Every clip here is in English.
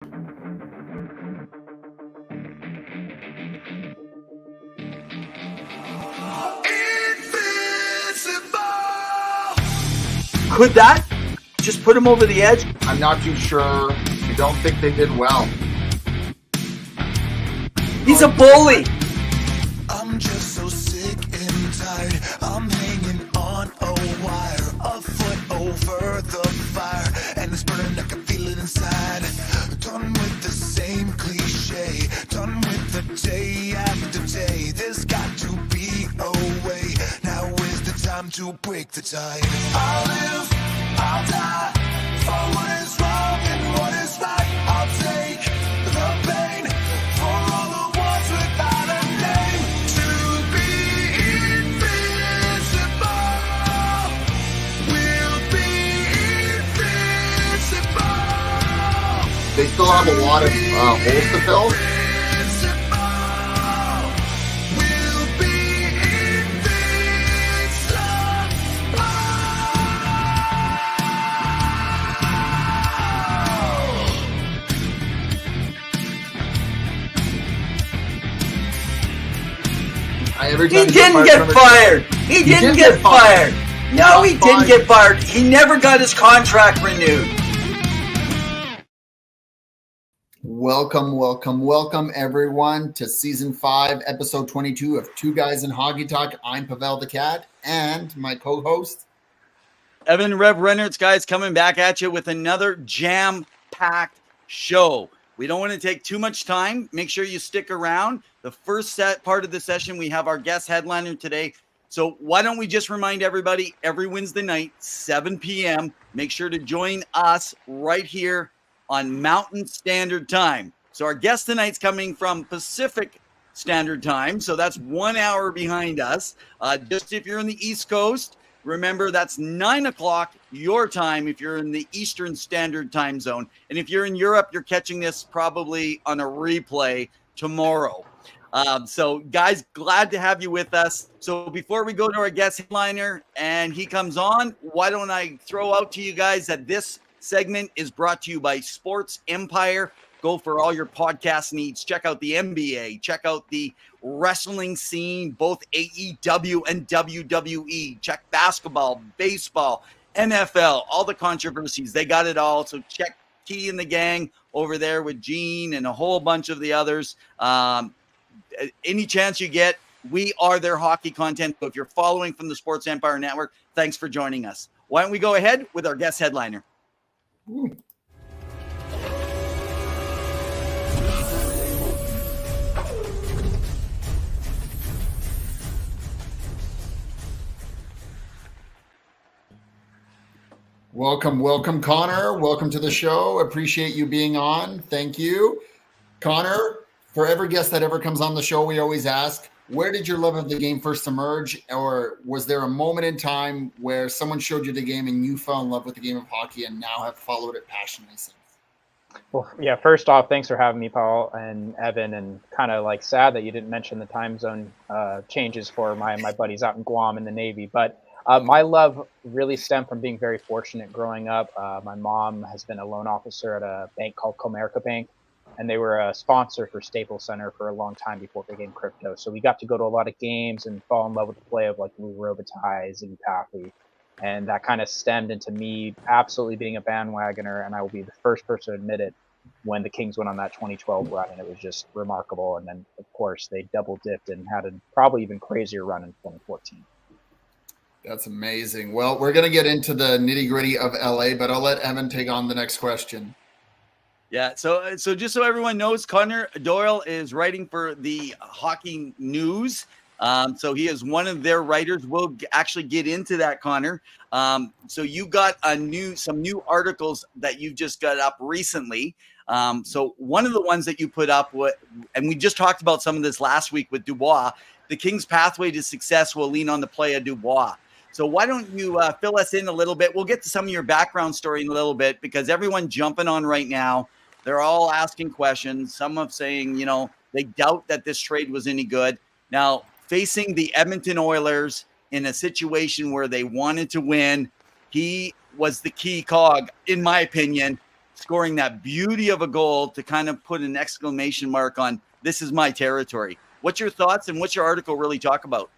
Could that just put him over the edge? I'm not too sure. I don't think they did well. He's a bully. I'm just so sick and tired. I'm hanging on a wire, a foot over the fire, and it's burning. I can feel it inside. Done with the same cliche. Done with the day after day. There's got to be a way. Now is the time to break the tide. I'll live, I'll die for what is wrong and what is right. I'll take the pain for all the ones without a name. To be invincible, we'll be invincible. They still have a lot of holes to fill. He didn't get fired. He didn't get fired. No, he didn't get fired. He never got his contract renewed. Welcome, everyone, to Season 5, Episode 22 of Two Guys in Hockey Talk. I'm Pawel the Cat, and my co-host, Evan Rev Reynolds, guys, coming back at you with another jam-packed show. We don't want to take too much time. Make sure you stick around. The first part of the session, we have our guest headliner today. So why don't we just remind everybody, every Wednesday night, 7 p.m., make sure to join us right here on Mountain Standard Time. So our guest tonight's coming from Pacific Standard Time, so that's 1 hour behind us. Just if you're in the East Coast, remember that's 9 o'clock your time if you're in the Eastern Standard Time Zone. And if you're in Europe, you're catching this probably on a replay tomorrow. So guys, glad to have you with us. So before we go to our guest headliner and he comes on, why don't I throw out to you guys that this segment is brought to you by Sports Empire. Go for all your podcast needs. Check out the NBA. Check out the wrestling scene, both AEW and WWE. Check basketball, baseball, NFL, all the controversies. They got it all. So check Key and the gang over there with Gene and a whole bunch of the others. Any chance you get, we are their hockey content. So if you're following from the Sports Empire Network, thanks for joining us. Why don't we go ahead with our guest headliner? Ooh. Welcome, Connor. Welcome to the show. Appreciate you being on. Thank you. Connor, for every guest that ever comes on the show, we always ask, where did your love of the game first emerge? Or was there a moment in time where someone showed you the game and you fell in love with the game of hockey and now have followed it passionately since? Well, yeah, first off, thanks for having me, Paul and Evan, and kind of like sad that you didn't mention the time zone changes for my buddies out in Guam in the Navy. But my love really stemmed from being very fortunate growing up. My mom has been a loan officer at a bank called Comerica Bank, and they were a sponsor for Staples Center for a long time before it became crypto. So we got to go to a lot of games and fall in love with the play of like Lou Robitaille, Ziggy Paffley. And that kind of stemmed into me absolutely being a bandwagoner, and I will be the first person to admit it when the Kings went on that 2012 run, and it was just remarkable. And then, of course, they double dipped and had a probably even crazier run in 2014. That's amazing. Well, we're going to get into the nitty-gritty of LA, but I'll let Evan take on the next question. Yeah, so just so everyone knows, Connor Doyle is writing for the Hockey News. So he is one of their writers. We'll actually get into that, Connor. So you got some new articles that you just got up recently. So one of the ones that you put up, and we just talked about some of this last week with Dubois, the Kings' pathway to success will lean on the play of Dubois. So why don't you fill us in a little bit? We'll get to some of your background story in a little bit, because everyone jumping on right now, they're all asking questions. Some of saying, they doubt that this trade was any good. Now, facing the Edmonton Oilers in a situation where they wanted to win, he was the key cog, in my opinion. scoring that beauty of a goal to kind of put an exclamation mark on this is my territory. What's your thoughts and what's your article really talk about?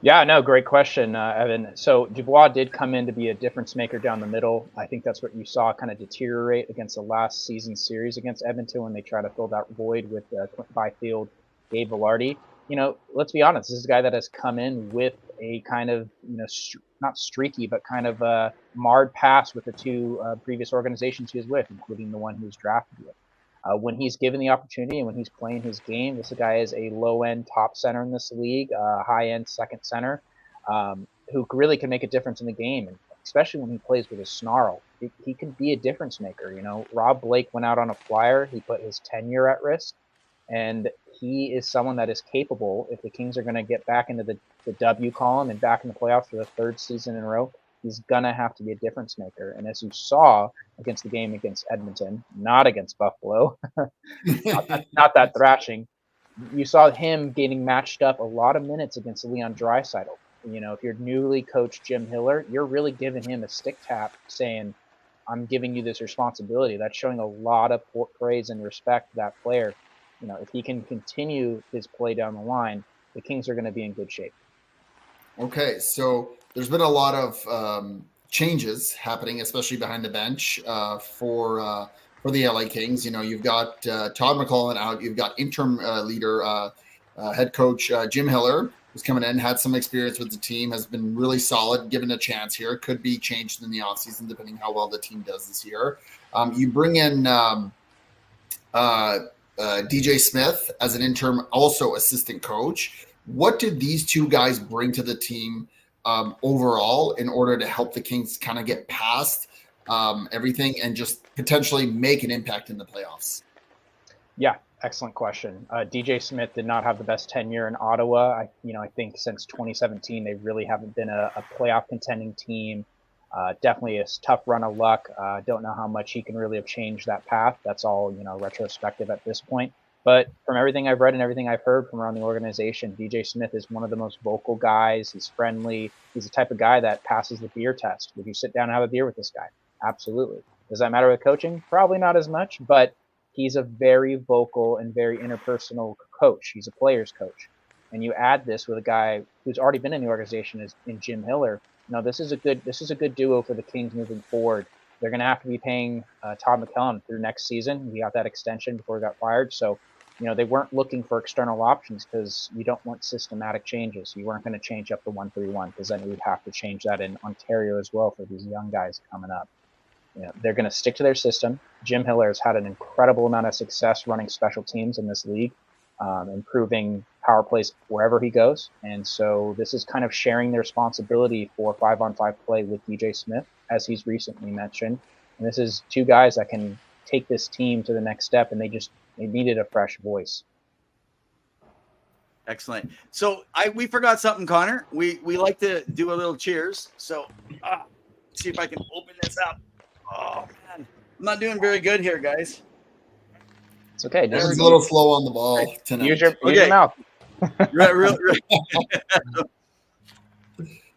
Yeah, no, great question, Evan. So Dubois did come in to be a difference maker down the middle. I think that's what you saw kind of deteriorate against the last season series against Edmonton when they try to fill that void with Quinton Byfield, Gabe Vilardi. You know, let's be honest, this is a guy that has come in with a kind of, not streaky, but kind of marred past with the two previous organizations he was with, including the one he was drafted with. When he's given the opportunity and when he's playing his game, this guy is a low-end top center in this league, high-end second center, who really can make a difference in the game, and especially when he plays with his snarl. He can be a difference maker. You know, Rob Blake went out on a flyer. He put his tenure at risk, and he is someone that is capable, if the Kings are going to get back into the W column and back in the playoffs for the third season in a row, he's going to have to be a difference maker. And as you saw against the game against Edmonton, not against Buffalo, not that thrashing, you saw him getting matched up a lot of minutes against Leon Draisaitl. You know, if you're newly coached Jim Hiller, you're really giving him a stick tap saying, I'm giving you this responsibility. That's showing a lot of praise and respect to that player. You know, if he can continue his play down the line, the Kings are going to be in good shape. Okay, so there's been a lot of changes happening, especially behind the bench for the LA Kings. You know, you've got Todd McLellan out. You've got interim leader, head coach Jim Hiller, who's coming in, had some experience with the team, has been really solid, given a chance here. Could be changed in the offseason depending how well the team does this year. You bring in DJ Smith as an interim, also assistant coach. What did these two guys bring to the team overall in order to help the Kings kind of get past everything and just potentially make an impact in the playoffs? Yeah, excellent question. DJ Smith did not have the best tenure in Ottawa. I think since 2017, they really haven't been a playoff contending team. Definitely a tough run of luck. Don't know how much he can really have changed that path. That's all, retrospective at this point. But from everything I've read and everything I've heard from around the organization, DJ Smith is one of the most vocal guys. He's friendly. He's the type of guy that passes the beer test. Would you sit down and have a beer with this guy? Absolutely. Does that matter with coaching? Probably not as much, but he's a very vocal and very interpersonal coach. He's a player's coach. And you add this with a guy who's already been in the organization in Jim Hiller. This is a good duo for the Kings moving forward. They're going to have to be paying Todd McLellan through next season. He got that extension before he got fired. So, they weren't looking for external options because you don't want systematic changes. You weren't going to change up the 1-3-1 because then you'd have to change that in Ontario as well for these young guys coming up. They're going to stick to their system. Jim Hiller has had an incredible amount of success running special teams in this league, improving power plays wherever he goes. And so this is kind of sharing the responsibility for 5-on-5 play with DJ Smith, as he's recently mentioned. And this is two guys that can take this team to the next step, and they needed a fresh voice. Excellent. So we forgot something, Connor. We like to do a little cheers. So see if I can open this up. Oh, man. I'm not doing very good here, guys. It's okay. It's a little slow on the ball tonight. Use your mouth. Right.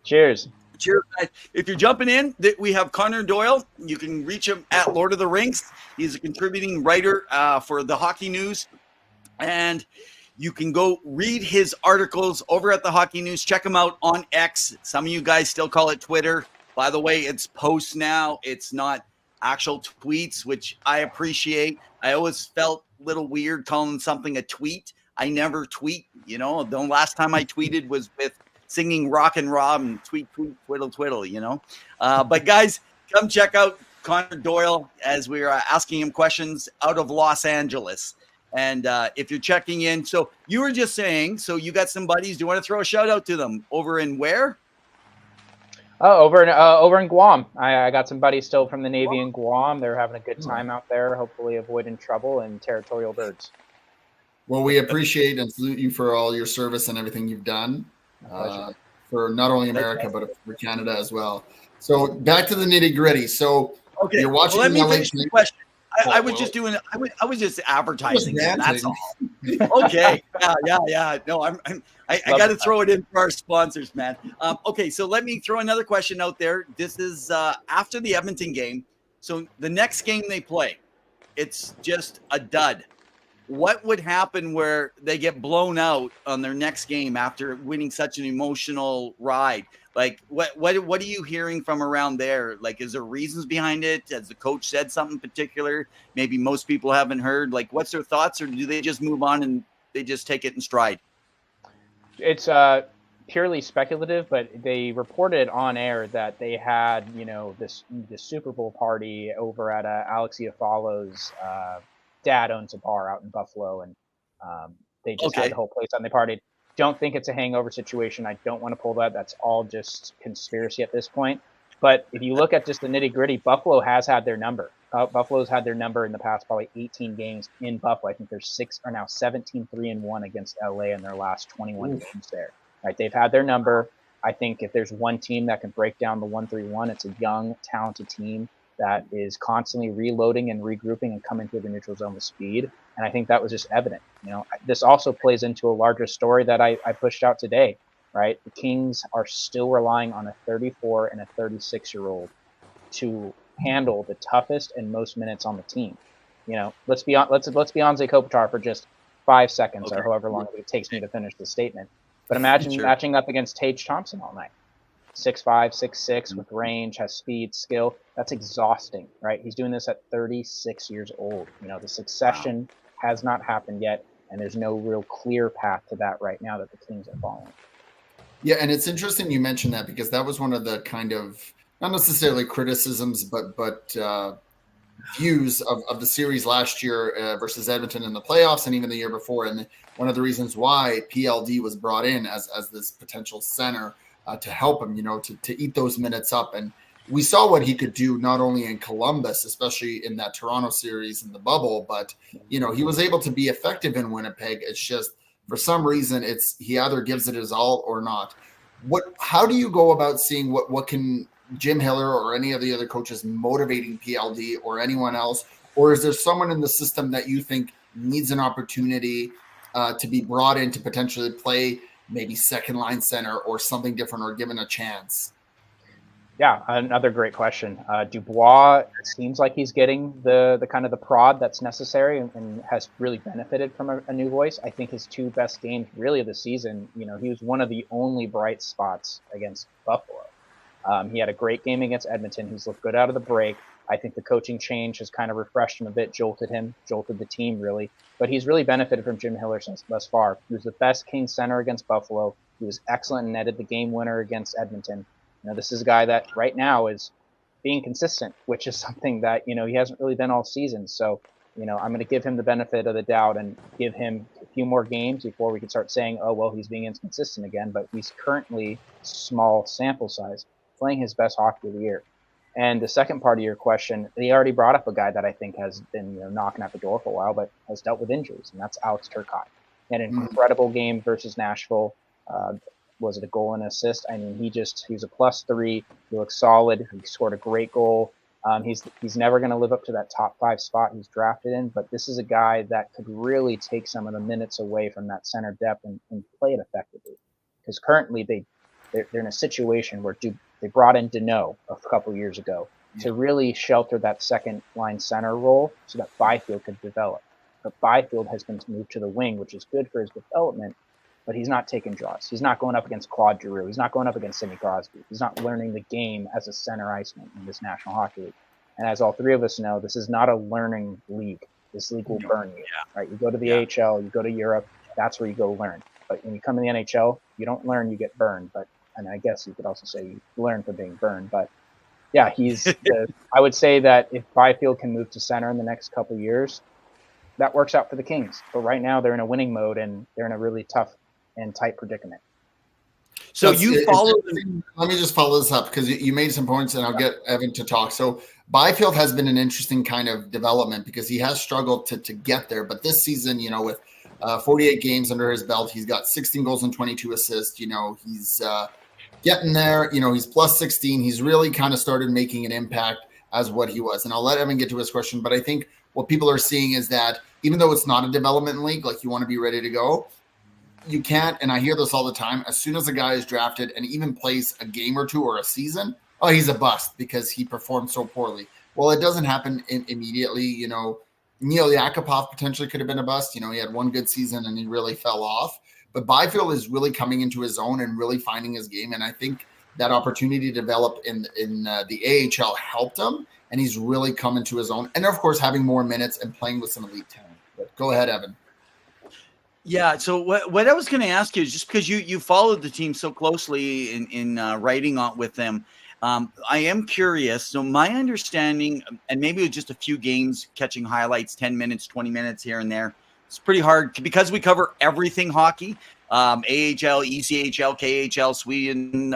Cheers. Cheers, guys. If you're jumping in, we have Connor Doyle. You can reach him at Lord of the Rinks. He's a contributing writer for the Hockey News. And you can go read his articles over at the Hockey News. Check him out on X. Some of you guys still call it Twitter. By the way, it's posts now. It's not actual tweets, which I appreciate. I always felt a little weird calling something a tweet. I never tweet. The last time I tweeted was with singing Rock and Rob and tweet, twiddle, twiddle, But guys, come check out Connor Doyle as we are asking him questions out of Los Angeles. And if you're checking in, so you were just saying, so you got some buddies. Do you want to throw a shout out to them over in where? Over in Guam. I got some buddies still from the Navy in Guam. They're having a good time out there, hopefully avoiding trouble and territorial birds. Well, we appreciate and salute you for all your service and everything you've done for not only America, but for Canada as well. So back to the nitty gritty. So you're watching. Well, let me finish the question. I was just advertising. That's all. Okay. Yeah. No, I got to throw it in for our sponsors, man. Okay, so let me throw another question out there. This is after the Edmonton game. So the next game they play, it's just a dud. What would happen where they get blown out on their next game after winning such an emotional ride? Like, what are you hearing from around there? Like, is there reasons behind it? Has the coach said something particular? Maybe most people haven't heard. Like, what's their thoughts, or do they just move on and they just take it in stride? It's purely speculative, but they reported on air that they had, this Super Bowl party over at Alex Iafalo's dad owns a bar out in Buffalo, and they just had the whole place on. They partied. Don't think it's a hangover situation. I don't want to pull that. That's all just conspiracy at this point. But if you look at just the nitty gritty, Buffalo has had their number. Buffalo's had their number in the past probably 18 games in Buffalo. I think there's 17-3-1 against LA in their last 21 games there. Right, they've had their number. I think if there's one team that can break down the 1-3-1, it's a young, talented team that is constantly reloading and regrouping and coming through the neutral zone with speed. And I think that was just evident. This also plays into a larger story that I pushed out today, right? The Kings are still relying on a 34 and a 36-year-old to handle the toughest and most minutes on the team. Let's be Anze Kopitar for just 5 seconds or however long it takes me to finish the statement. But imagine matching up against Tage Thompson all night. 6'5", 6'6", with range, has speed, skill. That's exhausting, right? He's doing this at 36 years old. The succession has not happened yet, and there's no real clear path to that right now that the Kings are following. Yeah, and it's interesting you mentioned that, because that was one of the kind of, not necessarily criticisms, but views of the series last year versus Edmonton in the playoffs, and even the year before. And one of the reasons why PLD was brought in as this potential center to help him, to eat those minutes up. And we saw what he could do not only in Columbus, especially in that Toronto series in the bubble, but he was able to be effective in Winnipeg. It's just, for some reason, he either gives it his all or not. How do you go about seeing what can Jim Hiller or any of the other coaches motivating PLD or anyone else? Or is there someone in the system that you think needs an opportunity to be brought in to potentially play maybe second line center or something different, or given a chance? Yeah, another great question. Dubois seems like he's getting the kind of the prod that's necessary and has really benefited from a new voice. I think his two best games really of the season, he was one of the only bright spots against Buffalo. He had a great game against Edmonton. He's looked good out of the break. I think the coaching change has kind of refreshed him a bit, jolted the team really. But he's really benefited from Jim Hiller thus far. He was the best Kings center against Buffalo. He was excellent and netted the game winner against Edmonton. This is a guy that right now is being consistent, which is something that, he hasn't really been all season. So, I'm going to give him the benefit of the doubt and give him a few more games before we can start saying, oh, well, he's being inconsistent again. But he's currently, small sample size, playing his best hockey of the year. And the second part of your question, he already brought up a guy that I think has been knocking at the door for a while, but has dealt with injuries, and that's Alex Turcotte. He had an incredible game versus Nashville. Was it a goal and assist? I mean, he's a +3. He looks solid. He scored a great goal. He's never going to live up to that top 5 spot he's drafted in, but this is a guy that could really take some of the minutes away from that center depth and play it effectively. Because currently they're in a situation where they brought in Deneau a couple years ago to really shelter that second line center role so that Byfield could develop. But Byfield has been moved to the wing, which is good for his development, but he's not taking draws. He's not going up against Claude Giroux. He's not going up against Sidney Crosby. He's not learning the game as a center iceman in this National Hockey League. And as all three of us know, this is not a learning league. This league will burn you, right? You go to the AHL, you go to Europe, that's where you go learn. But when you come in the NHL, you don't learn, you get burned. And I guess you could also say you learn from being burned. But yeah, I would say that if Byfield can move to center in the next couple of years, that works out for the Kings. But right now they're in a winning mode and they're in a really tough and tight predicament. So you follow. Let me just follow this up, because you made some points, and I'll get Evan to talk. So Byfield has been an interesting kind of development, because he has struggled to get there. But this season, with 48 games under his belt, he's got 16 goals and 22 assists. He's getting there. He's +16. He's really kind of started making an impact as what he was. And I'll let Evan get to his question. But I think what people are seeing is that even though it's not a development league, like you want to be ready to go, you can't, and I hear this all the time, as soon as a guy is drafted and even plays a game or two or a season, oh, he's a bust because he performed so poorly. Well, it doesn't happen immediately. You know, Neil Yakupov potentially could have been a bust. You know, he had one good season and he really fell off. But Byfield is really coming into his own and really finding his game. And I think that opportunity to develop in the AHL helped him. And he's really come into his own. And, of course, having more minutes and playing with some elite talent. But go ahead, Evan. Yeah. So what I was going to ask you is just because you followed the team so closely in writing on with them, I am curious. So my understanding, and maybe just a few games, catching highlights, 10 minutes, 20 minutes here and there. It's pretty hard because we cover everything hockey, AHL, ECHL, KHL, Sweden,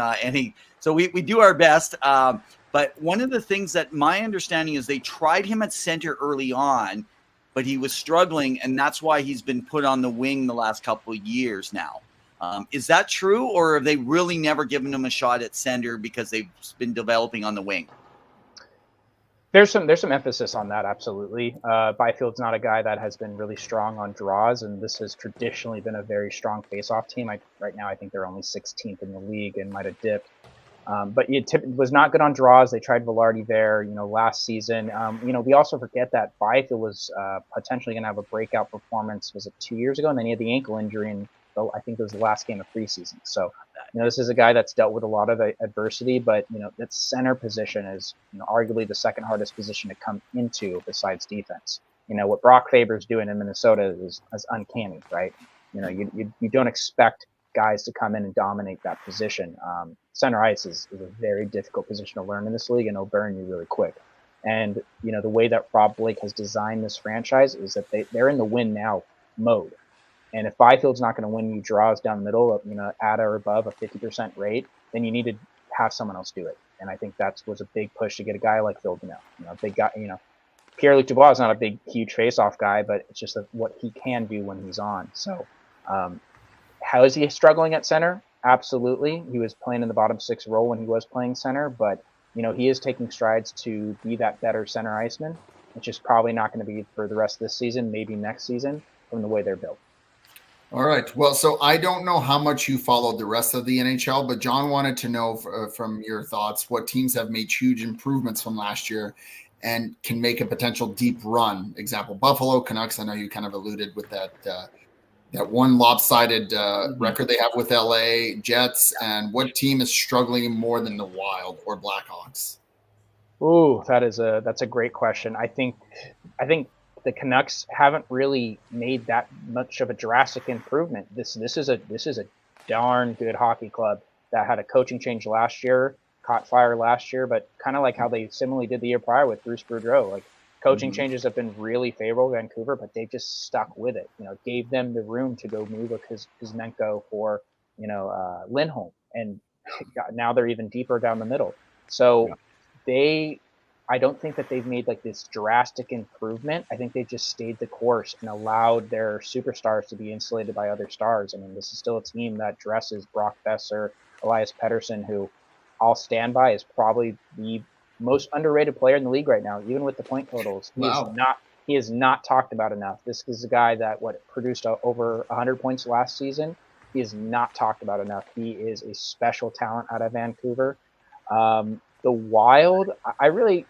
so we do our best. But one of the things that my understanding is they tried him at center early on, but he was struggling, and that's why he's been put on the wing the last couple of years now. Is that true, or have they really never given him a shot at center because they've been developing on the wing? There's some emphasis on that, absolutely. Byfield's not a guy that has been really strong on draws, and this has traditionally been a very strong face-off team. Right now, I think they're only 16th in the league and might have dipped. But it was not good on draws. They tried Velarde there, last season. We also forget that Byfield was potentially going to have a breakout performance. Was it 2 years ago? And then he had the ankle injury, and I think it was the last game of preseason. So, this is a guy that's dealt with a lot of adversity. But that center position is arguably the second hardest position to come into besides defense. What Brock Faber's doing in Minnesota is uncanny, right? You don't expect guys to come in and dominate that position. Center ice is a very difficult position to learn in this league, and it'll burn you really quick. And the way that Rob Blake has designed this franchise is that they're in the win now mode. And if Byfield's not going to win you draws down the middle, at or above a 50% rate, then you need to have someone else do it. And I think that was a big push to get a guy like Phil Donnell. Big guy. Pierre-Luc Dubois is not a big, huge face-off guy, but it's just what he can do when he's on. So, how is he struggling at center? Absolutely. He was playing in the bottom six role when he was playing center, but he is taking strides to be that better center iceman, which is probably not going to be for the rest of this season, maybe next season, from the way they're built. All right. Well, so I don't know how much you followed the rest of the NHL, but John wanted to know from your thoughts what teams have made huge improvements from last year and can make a potential deep run. Example, Buffalo, Canucks. I know you kind of alluded with that one lopsided record they have with LA, Jets, and what team is struggling more than the Wild or Blackhawks? Ooh, that's a great question. I think the Canucks haven't really made that much of a drastic improvement. This is a darn good hockey club that had a coaching change last year, caught fire last year, but kind of like how they similarly did the year prior with Bruce Boudreau. Like, coaching changes have been really favorable to Vancouver, but they've just stuck with it. Gave them the room to go move Kuzmenko for Lindholm, and now they're even deeper down the middle. So I don't think that they've made like this drastic improvement. I think they just stayed the course and allowed their superstars to be insulated by other stars. I mean, this is still a team that dresses Brock Besser, Elias Pettersson, who I'll stand by is probably the most underrated player in the league right now, even with the point totals. He is not talked about enough. This is a guy that produced over 100 points last season. He is not talked about enough. He is a special talent out of Vancouver. The Wild, I really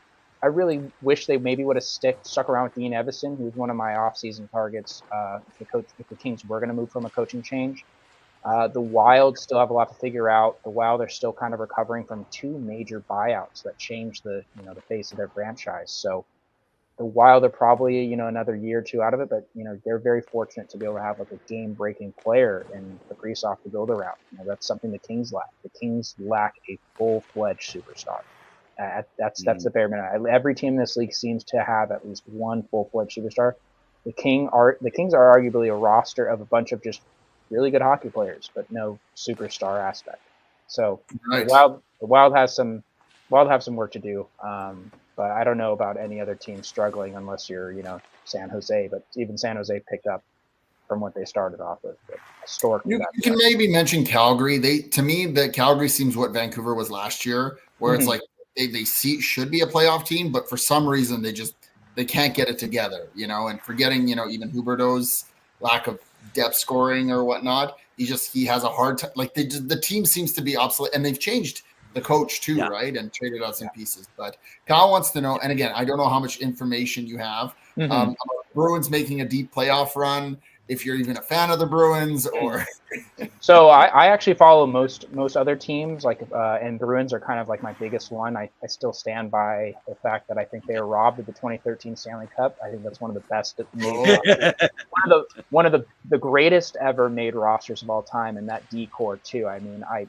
wish they maybe would have stuck around with Dean Evison, who's one of my off-season targets. If the Kings were going to move from a coaching change. The Wild still have a lot to figure out. The Wild are still kind of recovering from two major buyouts that changed the face of their franchise. So the Wild are probably another year or two out of it, but they're very fortunate to be able to have like a game-breaking player in Kaprizov to build around. That's something the Kings lack. The Kings lack a full-fledged superstar. That's the bare minimum. Every team in this league seems to have at least one full-fledged superstar. The Kings are arguably a roster of a bunch of just really good hockey players, but no superstar aspect. So right. The Wild have some work to do. But I don't know about any other team struggling unless you're, San Jose. But even San Jose picked up from what they started off with. Historically, you can maybe mention Calgary. To me, the Calgary seems what Vancouver was last year, where it's like they should be a playoff team, but for some reason they can't get it together. And forgetting even Huberdeau's lack of depth scoring or whatnot, he has a hard time. Like the team seems to be obsolete, and they've changed the coach too, right? And traded out some pieces. But Kyle wants to know, and again, I don't know how much information you have about Bruins making a deep playoff run. If you're even a fan of the Bruins, or so I actually follow most other teams, like and Bruins are kind of like my biggest one. I still stand by the fact that I think they were robbed of the 2013 Stanley Cup. I think that's one of the best made one of the greatest ever made rosters of all time, and that D core too. I mean, I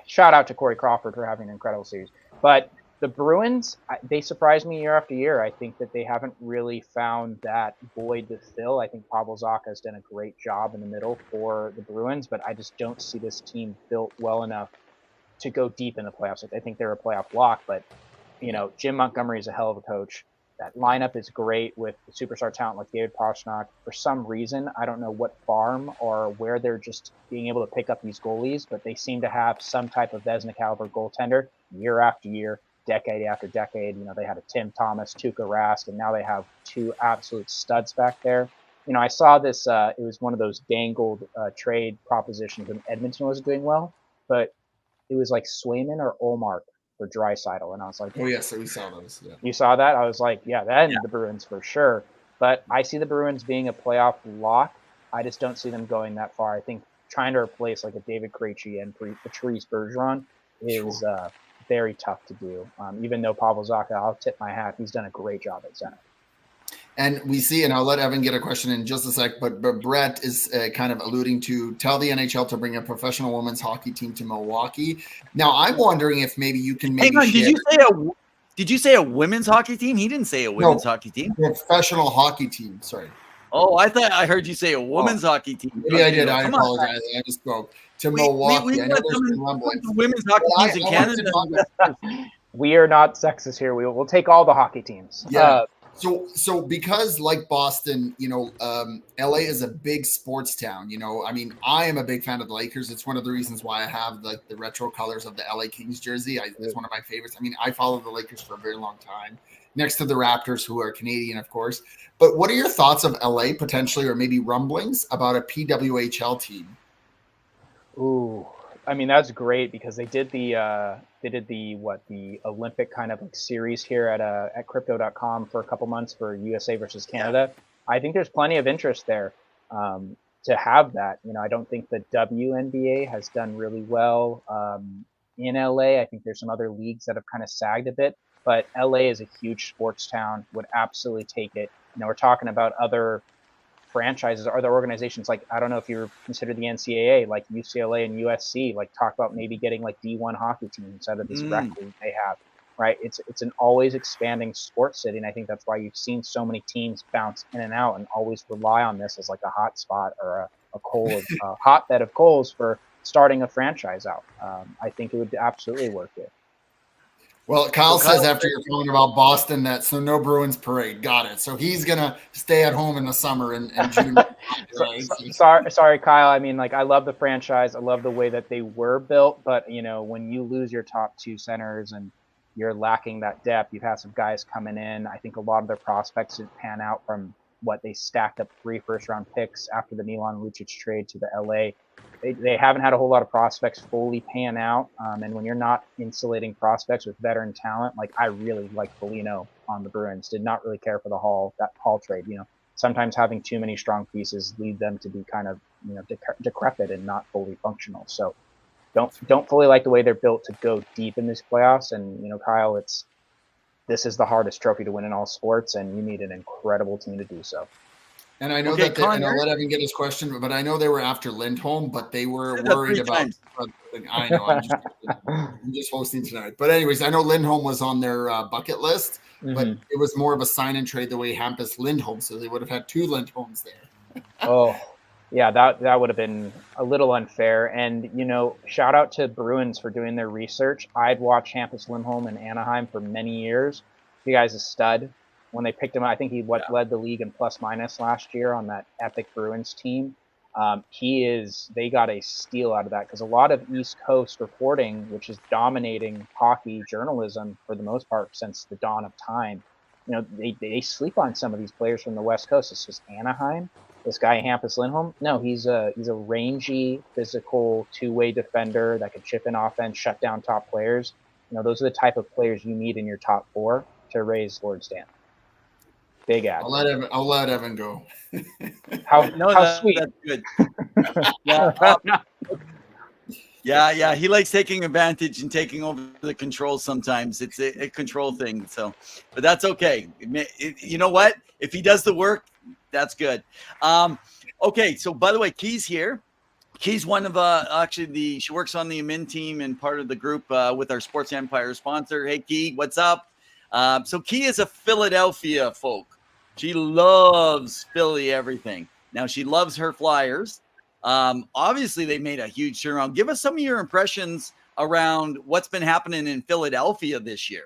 shout out to Corey Crawford for having an incredible series, but the Bruins, they surprise me year after year. I think that they haven't really found that void to fill. I think Pawel has done a great job in the middle for the Bruins, but I just don't see this team built well enough to go deep in the playoffs. I think they're a playoff block, but Jim Montgomery is a hell of a coach. That lineup is great with superstar talent like David Pastrnak. For some reason, I don't know what farm or where they're just being able to pick up these goalies, but they seem to have some type of Vezina caliber goaltender year after year. Decade after decade, they had a Tim Thomas, Tuukka Rask, and now they have two absolute studs back there. I saw this, it was one of those dangled trade propositions when Edmonton was doing well, but it was like Swayman or Olmark for Draisaitl, and I was like, oh yeah, so we saw those. Yeah. You saw that? I was like, yeah, that ended the Bruins for sure. But I see the Bruins being a playoff lock. I just don't see them going that far. I think trying to replace like a David Krejci and Patrice Bergeron is very tough to do. Even though Pawel Zacha, I'll tip my hat, he's done a great job at center. And we see, and I'll let Evan get a question in just a sec, but Brett is kind of alluding to tell the NHL to bring a professional women's hockey team to Milwaukee. Now, I'm wondering if maybe you can maybe hang on, did you say a women's hockey team? He didn't say a women's hockey team. Professional hockey team, sorry. Oh, I thought I heard you say a women's hockey team. Maybe I did. I apologize. I just spoke to Milwaukee. I know there's been rumblings. Women's hockey teams in Canada. We are not sexist here. We'll take all the hockey teams. Yeah. So because like Boston, LA is a big sports town. I mean, I am a big fan of the Lakers. It's one of the reasons why I have the retro colors of the LA Kings jersey. It's one of my favorites. I mean, I follow the Lakers for a very long time, next to the Raptors, who are Canadian, of course. But what are your thoughts of LA potentially, or maybe rumblings about a PWHL team? Ooh, I mean, that's great because they did the Olympic kind of like series here at crypto.com for a couple months for USA versus Canada. I think there's plenty of interest there to have that. I don't think the WNBA has done really well in LA. I think there's some other leagues that have kind of sagged a bit, but LA is a huge sports town, would absolutely take it. We're talking about other franchises or other organizations, like I don't know if you consider the NCAA, like UCLA and USC, like talk about maybe getting like D1 hockey team instead of this rec league they have, right? It's an always expanding sports city, and I think that's why you've seen so many teams bounce in and out and always rely on this as like a hot spot or a hotbed of coals for starting a franchise out. I think it would absolutely work here. Well, Kyle says after you're talking about Boston that so no Bruins parade. Got it. So he's gonna stay at home in the summer in June. Right? Sorry, Kyle. I mean, like I love the franchise. I love the way that they were built, but when you lose your top two centers and you're lacking that depth, you've had some guys coming in. I think a lot of their prospects didn't pan out from what they stacked up 3 first-round picks after the Milan Lucic trade to the LA. They haven't had a whole lot of prospects fully pan out. And when you're not insulating prospects with veteran talent, like I really like Foligno on the Bruins, did not really care for that Hall trade. Sometimes having too many strong pieces lead them to be kind of, decrepit and not fully functional. So don't fully like the way they're built to go deep in these playoffs. And, Kyle, this is the hardest trophy to win in all sports, and you need an incredible team to do so. And I know and I'll let Evan get his question, but I know they were after Lindholm, but they were worried about. I know, I'm just hosting tonight. But anyways, I know Lindholm was on their bucket list, but it was more of a sign and trade the way Hampus Lindholm, so they would have had 2 Lindholms there. Oh, yeah, that would have been a little unfair. And shout out to Bruins for doing their research. I'd watched Hampus Lindholm in Anaheim for many years. The guy's a stud. When they picked him, I think he led the league in plus minus last year on that epic Bruins team. They got a steal out of that because a lot of East Coast reporting, which is dominating hockey journalism for the most part since the dawn of time, they sleep on some of these players from the West Coast. It's just Anaheim. this guy Hampus Lindholm, no, he's a rangy, physical, two-way defender that can chip in offense, shut down top players. Those are the type of players you need in your top four to raise Lord Stanley. Big ad. I'll let Evan go. How sweet. That's good. Yeah. Yeah. He likes taking advantage and taking over the controls sometimes. It's a control thing. So, but that's okay. You know what? If he does the work, that's good. Okay. So, by the way, Key's here. Key's one of actually she works on the admin team and part of the group with our Sports Empire sponsor. Hey, Key, what's up? So Key is a Philadelphia folk. She loves Philly everything. Now she loves her Flyers. Obviously, they made a huge turnaround. Give us some of your impressions around what's been happening in Philadelphia this year.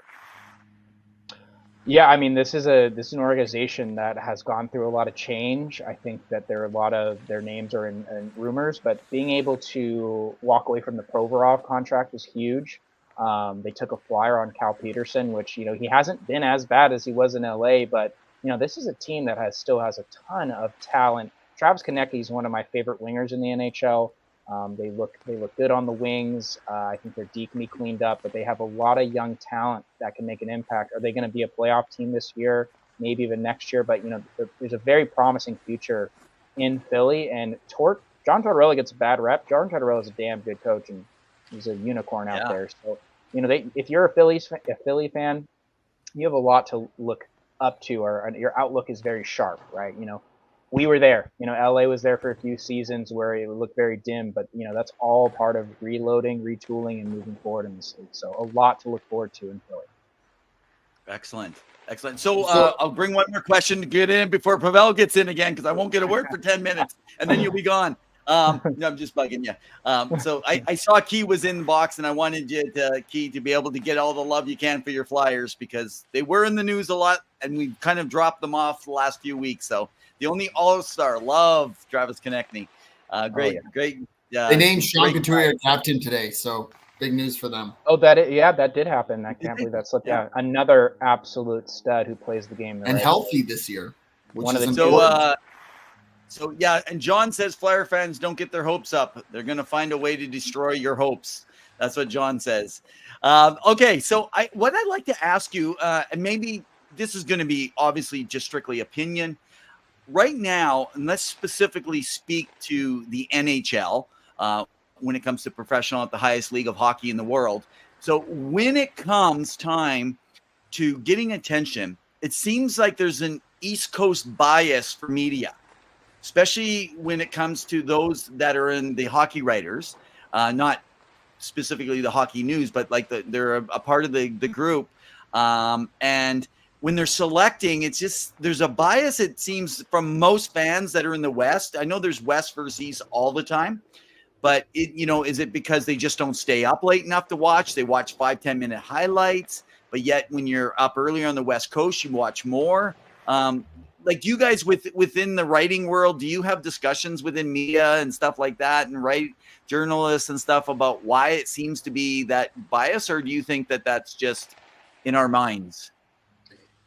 Yeah, I mean, this is an organization that has gone through a lot of change. I think that there are a lot of their names are in rumors, but being able to walk away from the Provorov contract was huge. They took a flyer on Cal Peterson, which he hasn't been as bad as he was in LA, but this is a team that still has a ton of talent. Travis Konecny is one of my favorite wingers in the NHL. They look good on the wings. I think their D can be cleaned up, but they have a lot of young talent that can make an impact. Are they going to be a playoff team this year? Maybe even next year. But there's a very promising future in Philly. And John Tortorella gets a bad rep. John Tortorella is a damn good coach, and he's a unicorn out there. So if you're a Philly fan, you have a lot to look up to, or your outlook is very sharp, right? We were there. LA was there for a few seasons where it looked very dim, but that's all part of reloading, retooling, and moving forward in the city. So a lot to look forward to in Philly. Excellent. So I'll bring one more question to get in before Pawel gets in again, because I won't get a word for 10 minutes, and then you'll be gone. No, I'm just bugging you. So I saw Key was in the box, and I wanted you Key to be able to get all the love you can for your Flyers, because they were in the news a lot, and we've kind of dropped them off the last few weeks. So the only all-star, love Travis Konecny. Great. They named Sean Couturier captain today, so big news for them. Oh, that did happen. I can't believe that slipped out. Another absolute stud who plays the game and healthy this year, which is important. So yeah, and John says Flyer fans don't get their hopes up. They're going to find a way to destroy your hopes. That's what John says. Okay, so what I'd like to ask you, and maybe this is going to be obviously just strictly opinion. Right now, and let's specifically speak to the NHL when it comes to professional at the highest league of hockey in the world. So when it comes time to getting attention, it seems like there's an East Coast bias for media, especially when it comes to those that are in the hockey writers, not specifically the hockey news, but like they're a part of the group. And when they're selecting, it's just there's a bias, it seems, from most fans that are in the West. I know there's West versus East all the time, but is it because they just don't stay up late enough to watch? They watch 5-10 minute highlights, but yet when you're up earlier on the West Coast, you watch more. Like you guys within the writing world, do you have discussions within media and stuff like that, and write journalists and stuff about why it seems to be that bias, or do you think that that's just in our minds?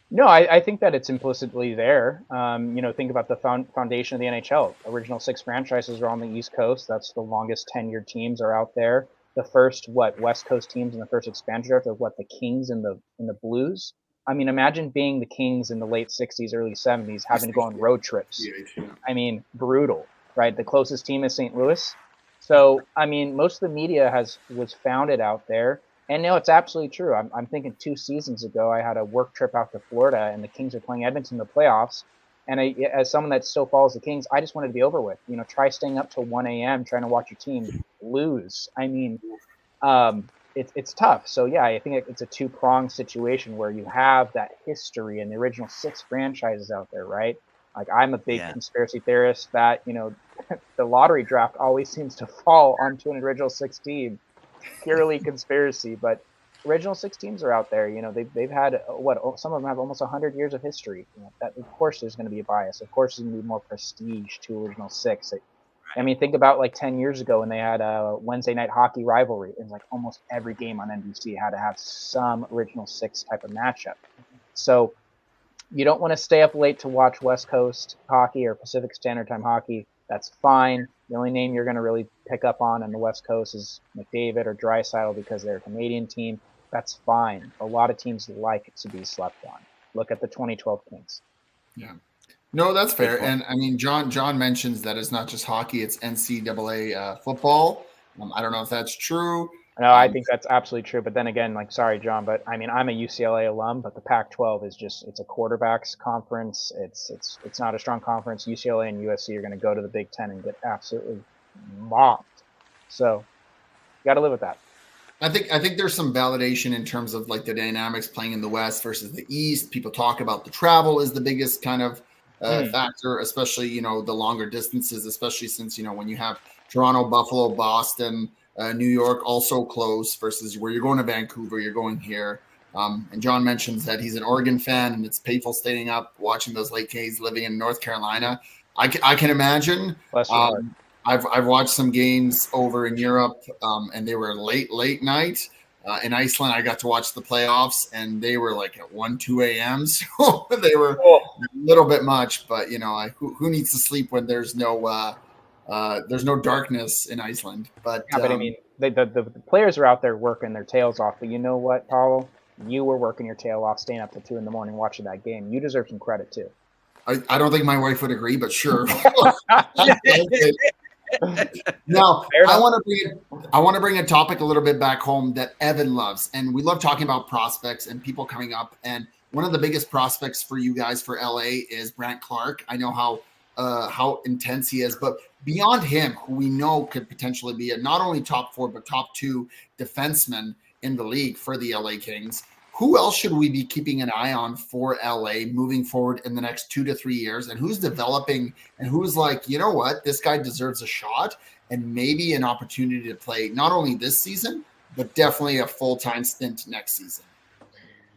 No, I think that it's implicitly there. Think about the foundation of the NHL. Original 6 franchises are on the East Coast. That's the longest tenured teams are out there. The first West Coast teams in the first expansion draft are the Kings and the Blues. I mean, imagine being the Kings in the late 60s, early 70s, having to go on road trips. I mean, brutal, right? The closest team is St. Louis. So, I mean, most of the media was founded out there. And no, it's absolutely true. I'm thinking 2 seasons ago, I had a work trip out to Florida, and the Kings are playing Edmonton in the playoffs. And as someone that still follows the Kings, I just wanted to be over with. Try staying up till 1 a.m. trying to watch your team lose. I mean, it's tough. So yeah, I think it's a 2-pronged situation where you have that history and the original 6 franchises out there, right? Like I'm a big conspiracy theorist that the lottery draft always seems to fall onto an original 6 team. Purely conspiracy, but original 6 teams are out there. They've had some of them have almost 100 years of history. That of course there's going to be a bias. Of course, there's going to be more prestige to original 6. I mean, think about 10 years ago when they had a Wednesday night hockey rivalry, and almost every game on NBC had to have some original 6 type of matchup. So you don't want to stay up late to watch West Coast hockey or Pacific Standard Time hockey, that's fine. The only name you're going to really pick up on the West Coast is McDavid or Draisaitl because they're a Canadian team. That's fine. A lot of teams like to be slept on. Look at the 2012 Kings. Yeah. No, that's fair. And I mean, John mentions that it's not just hockey, it's NCAA football. I don't know if that's true. No, I think that's absolutely true. But then again, like, sorry, John, but I mean, I'm a UCLA alum, but the Pac-12 is it's a quarterbacks conference. It's not a strong conference. UCLA and USC are going to go to the Big Ten and get absolutely mopped. So, you got to live with that. I think there's some validation in terms of like the dynamics playing in the West versus the East. People talk about the travel is the biggest kind of factor, especially, the longer distances, especially since, when you have Toronto, Buffalo, Boston, New York also close versus where you're going to Vancouver, you're going here. And John mentions that he's an Oregon fan and it's painful staying up, watching those late K's living in North Carolina. I can imagine. I've watched some games over in Europe and they were late night. In Iceland, I got to watch the playoffs and they were like at 1, 2 a.m. So they were a little bit much, but who needs to sleep when there's no darkness in Iceland. But I mean, the players are out there working their tails off. But you know what, Pawel? You were working your tail off, staying up till 2 a.m. watching that game. You deserve some credit too. I don't think my wife would agree, but sure. Now, I want to bring a topic a little bit back home that Evan loves, and we love talking about prospects and people coming up. And one of the biggest prospects for you guys for LA is Brandt Clarke. I know how intense he is, but beyond him, who we know could potentially be a not only top 4 but top 2 defenseman in the league for the LA Kings. Who else should we be keeping an eye on for LA moving forward in the next 2 to 3 years? And who's developing and who's like, you know what, this guy deserves a shot and maybe an opportunity to play not only this season, but definitely a full-time stint next season?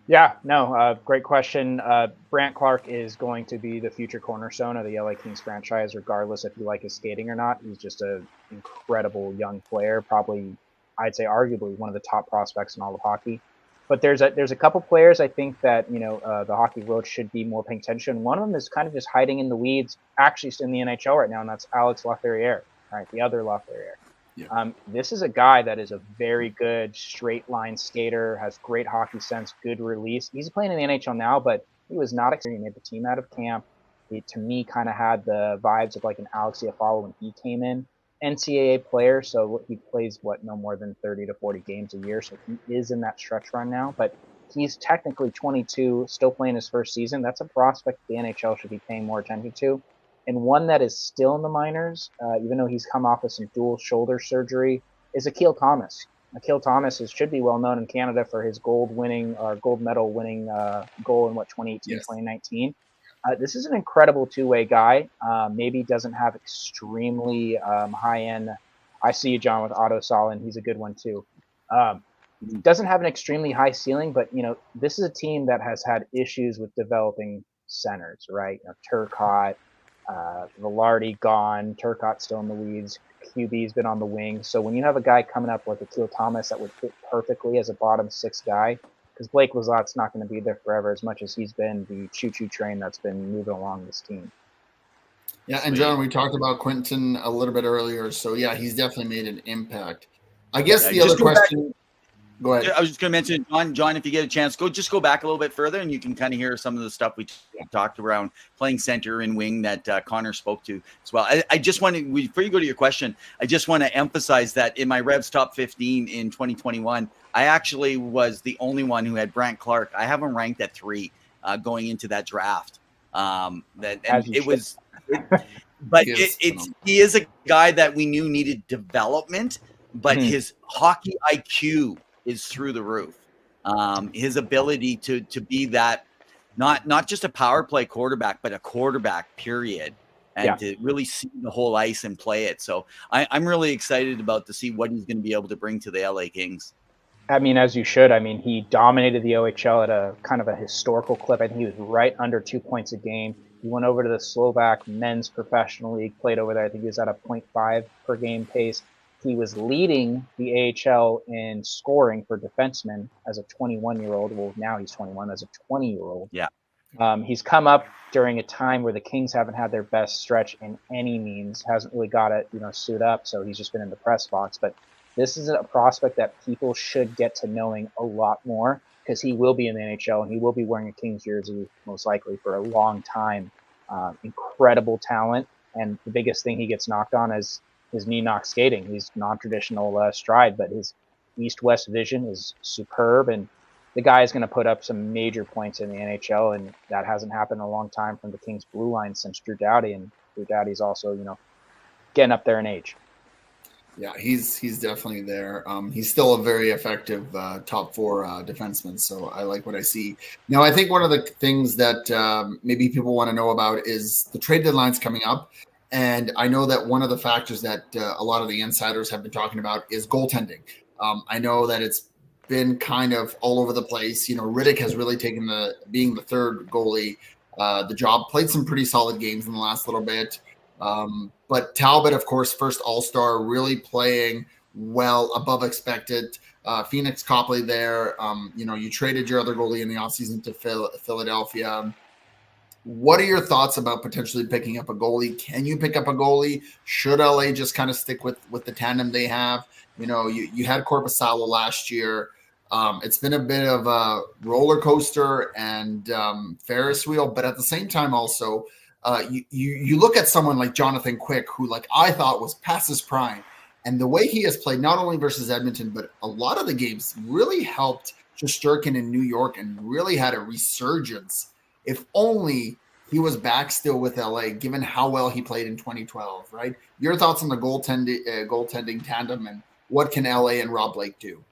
Yeah, no, great question. Brandt Clarke is going to be the future cornerstone of the LA Kings franchise, regardless if you like his skating or not. He's just an incredible young player, probably, I'd say arguably one of the top prospects in all of hockey. But there's a couple players I think that the hockey world should be more paying attention. One of them is kind of just hiding in the weeds, actually in the NHL right now, and that's Alex Laferriere, right? The other Laferriere. Yeah. This is a guy that is a very good straight line skater, has great hockey sense, good release. He's playing in the NHL now, but he was not experienced. He made the team out of camp. He, to me, kind of had the vibes of like an Alex Iafallo when he came in. NCAA player, so he plays no more than 30 to 40 games a year, so he is in that stretch run now, but he's technically 22, still playing his first season. That's a prospect the NHL should be paying more attention to, and one that is still in the minors, even though he's come off of some dual shoulder surgery, is Akil Thomas. Akil Thomas should be well known in Canada for his gold medal winning goal in 2018, yes. 2019. This is an incredible two-way guy. Maybe doesn't have extremely high-end. I see you, John, with Otto Salin. He's a good one too. Doesn't have an extremely high ceiling, but this is a team that has had issues with developing centers, right? Turcotte, Velarde gone, Turcotte still in the weeds. QB's been on the wing. So when you have a guy coming up like Akil Thomas that would fit perfectly as a bottom 6 guy, because Blake Lazat's not going to be there forever as much as he's been the choo-choo train that's been moving along this team. Yeah, and John, we talked about Quentin a little bit earlier, so yeah, he's definitely made an impact. I guess the other question. Go ahead. I was just going to mention, John, if you get a chance, go back a little bit further, and you can kind of hear some of the stuff we talked around playing center and wing that Connor spoke to as well. I just want to, before you go to your question, I just want to emphasize that in my Revs top 15 in 2021, I actually was the only one who had Brandt Clarke. I have him ranked at 3 going into that draft. He is a guy that we knew needed development, but his hockey IQ is through the roof. His ability to be that not just a power play quarterback, but a quarterback period, and to really see the whole ice and play it. So I'm really excited about to see what he's going to be able to bring to the LA Kings. I mean, as you should. I mean, he dominated the OHL at a kind of a historical clip. I think he was right under 2 points a game. He went over to the Slovak men's professional league, played over there. I think he was at a 0.5 per game pace. He was leading the AHL in scoring for defensemen as a 21-year-old. Well, now he's 21 as a 20-year-old. Yeah. He's come up during a time where the Kings haven't had their best stretch in any means, hasn't really got it, suit up, so he's just been in the press box. But this is a prospect that people should get to knowing a lot more, because he will be in the NHL and he will be wearing a Kings jersey most likely for a long time. Incredible talent, and the biggest thing he gets knocked on is his knee-knock skating. He's non-traditional stride, but his east-west vision is superb, and the guy is going to put up some major points in the NHL, and that hasn't happened in a long time from the Kings blue line since Drew Doughty, and Drew Doughty's also, getting up there in age. Yeah, he's definitely there. He's still a very effective top four defenseman, so I like what I see. Now, I think one of the things that maybe people want to know about is the trade deadline's coming up, and I know that one of the factors that a lot of the insiders have been talking about is goaltending. I know that it's been kind of all over the place. Riddick has really taken being the third goalie, the job, played some pretty solid games in the last little bit. But Talbot, of course, first All-Star, really playing well, above expected. Phoenix Copley there. You traded your other goalie in the offseason to Philadelphia. What are your thoughts about potentially picking up a goalie? Can you pick up a goalie? Should LA just kind of stick with the tandem they have? You had Korpisalo last year. It's been a bit of a roller coaster and Ferris wheel, but at the same time also, you look at someone like Jonathan Quick, who I thought was past his prime, and the way he has played not only versus Edmonton, but a lot of the games really helped Shesterkin in New York and really had a resurgence. If only he was back still with LA, given how well he played in 2012, right? Your thoughts on the goaltending tandem, and what can LA and Rob Blake do?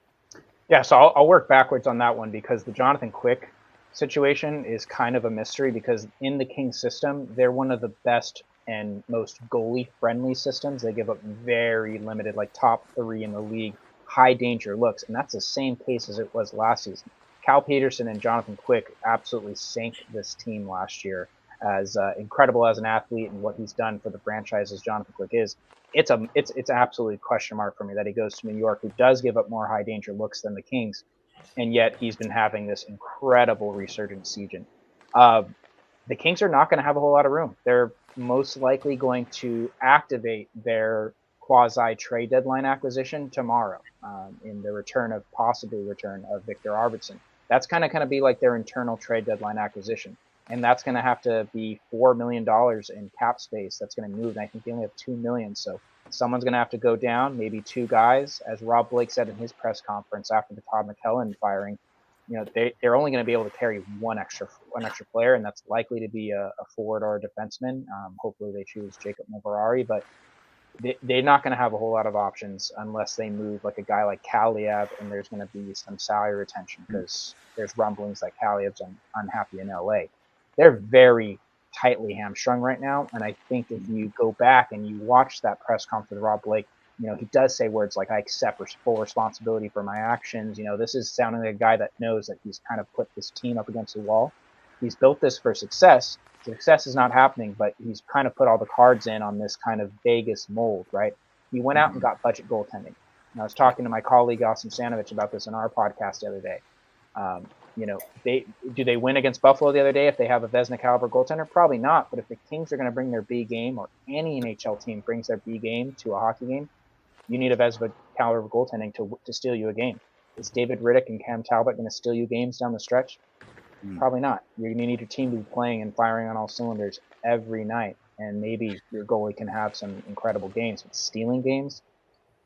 Yeah, so I'll work backwards on that one, because the Jonathan Quick situation is kind of a mystery, because in the Kings system, they're one of the best and most goalie-friendly systems. They give up very limited, top 3 in the league, high-danger looks, and that's the same case as it was last season. Cal Peterson and Jonathan Quick absolutely sank this team last year. As incredible as an athlete and what he's done for the franchise as Jonathan Quick is, it's absolutely a question mark for me that he goes to New York, who does give up more high danger looks than the Kings, and yet he's been having this incredible resurgent season. The Kings are not going to have a whole lot of room. They're most likely going to activate their quasi trade deadline acquisition tomorrow in the possible return of Victor Arvidsson. That's kind of be like their internal trade deadline acquisition. And that's going to have to be $4 million in cap space. That's going to move. And I think they only have $2 million. So someone's going to have to go down, maybe 2 guys. As Rob Blake said in his press conference after the Todd McKellen firing, they're only going to be able to carry one extra player, and that's likely to be a forward or a defenseman. Hopefully they choose Jacob Moverari, but they're not going to have a whole lot of options unless they move a guy like Kaliev, and there's going to be some salary retention, because there's rumblings that Kaliev's unhappy in LA. They're very tightly hamstrung right now, and I think if you go back and you watch that press conference with Rob Blake, he does say words like, "I accept full responsibility for my actions." This is sounding like a guy that knows that he's kind of put this team up against the wall. He's built this for success. Success is not happening, but he's kind of put all the cards in on this kind of Vegas mold, right? He went out and got budget goaltending. And I was talking to my colleague Austin Stanovich about this in our podcast the other day. Do they win against Buffalo the other day if they have a Vezina caliber goaltender? Probably not. But if the Kings are going to bring their B game, or any NHL team brings their B game to a hockey game, you need a Vezina caliber goaltending to steal you a game. Is David Riddick and Cam Talbot going to steal you games down the stretch? Probably not. You're going to need your team to be playing and firing on all cylinders every night, and maybe your goalie can have some incredible games. But stealing games,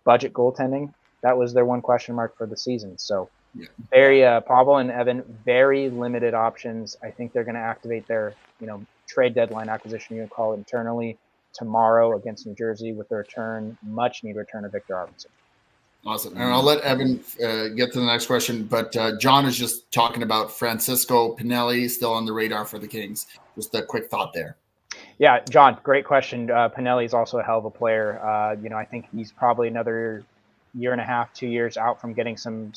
budget goaltending, that was their one question mark for the season. So very Pawel and Evan, very limited options. I think they're going to activate their trade deadline acquisition, you can call it internally, tomorrow against New Jersey with the much needed return of Victor Arvidsson. Awesome. And I'll let Evan get to the next question, but John is just talking about Francisco Pinelli still on the radar for the Kings. Just a quick thought there. Yeah, John, great question. Pinelli is also a hell of a player. I think he's probably another year and a half, 2 years out from getting some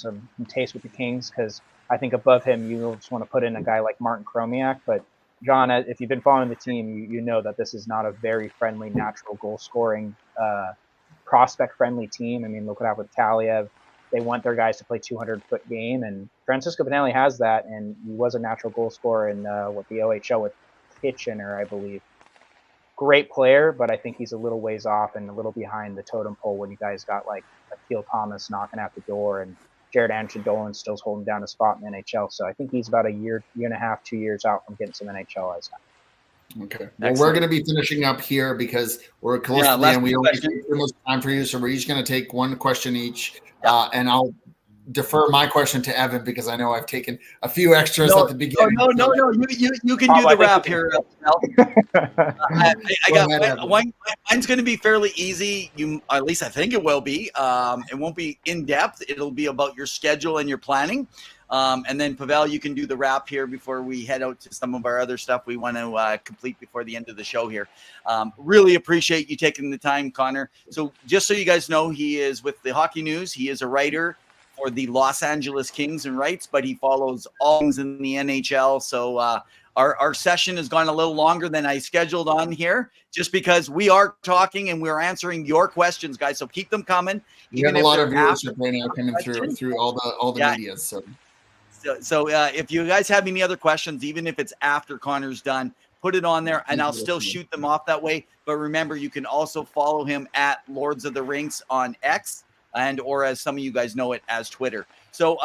taste with the Kings, because I think above him, you just want to put in a guy like Martin Kromiak. But John, if you've been following the team, you know that this is not a very friendly, natural goal-scoring, prospect-friendly team. I mean, look what happened with Kaliev. Look what happened with Riddick. These guys are not they want their guys to play 200-foot game, and Francisco Pinelli has that, and he was a natural goal scorer in the OHL with Kitchener, I believe. Great player, but I think he's a little ways off and a little behind the totem pole when you guys got like Akil Thomas knocking at the door and Jared Anchadolan still holding down a spot in the NHL. So I think he's about a year and a half, 2 years out from getting some NHL ice time. Okay. Well, we're going to be finishing up here because we're close to the end. We only have too much time for you, so we're each going to take one question each, and I'll defer my question to Evan because I know I've taken a few extras at the beginning. No. You can do the wrap here. I got one. Mine's going to be fairly easy. At least I think it will be. It won't be in depth. It'll be about your schedule and your planning. And then Pawel, you can do the wrap here before we head out to some of our other stuff we want to complete before the end of the show here. Really appreciate you taking the time, Connor. So just so you guys know, he is with the Hockey News. He is a writer for the Los Angeles Kings and writes, but he follows all things in the NHL. So our session has gone a little longer than I scheduled on here, just because we are talking and we're answering your questions, guys. So keep them coming. We have a lot of viewership right now coming through all the media. So if you guys have any other questions, even if it's after Connor's done, put it on there and I'll still shoot them off that way. But remember, you can also follow him at Lords of the Rinks on X, and or as some of you guys know it as Twitter. So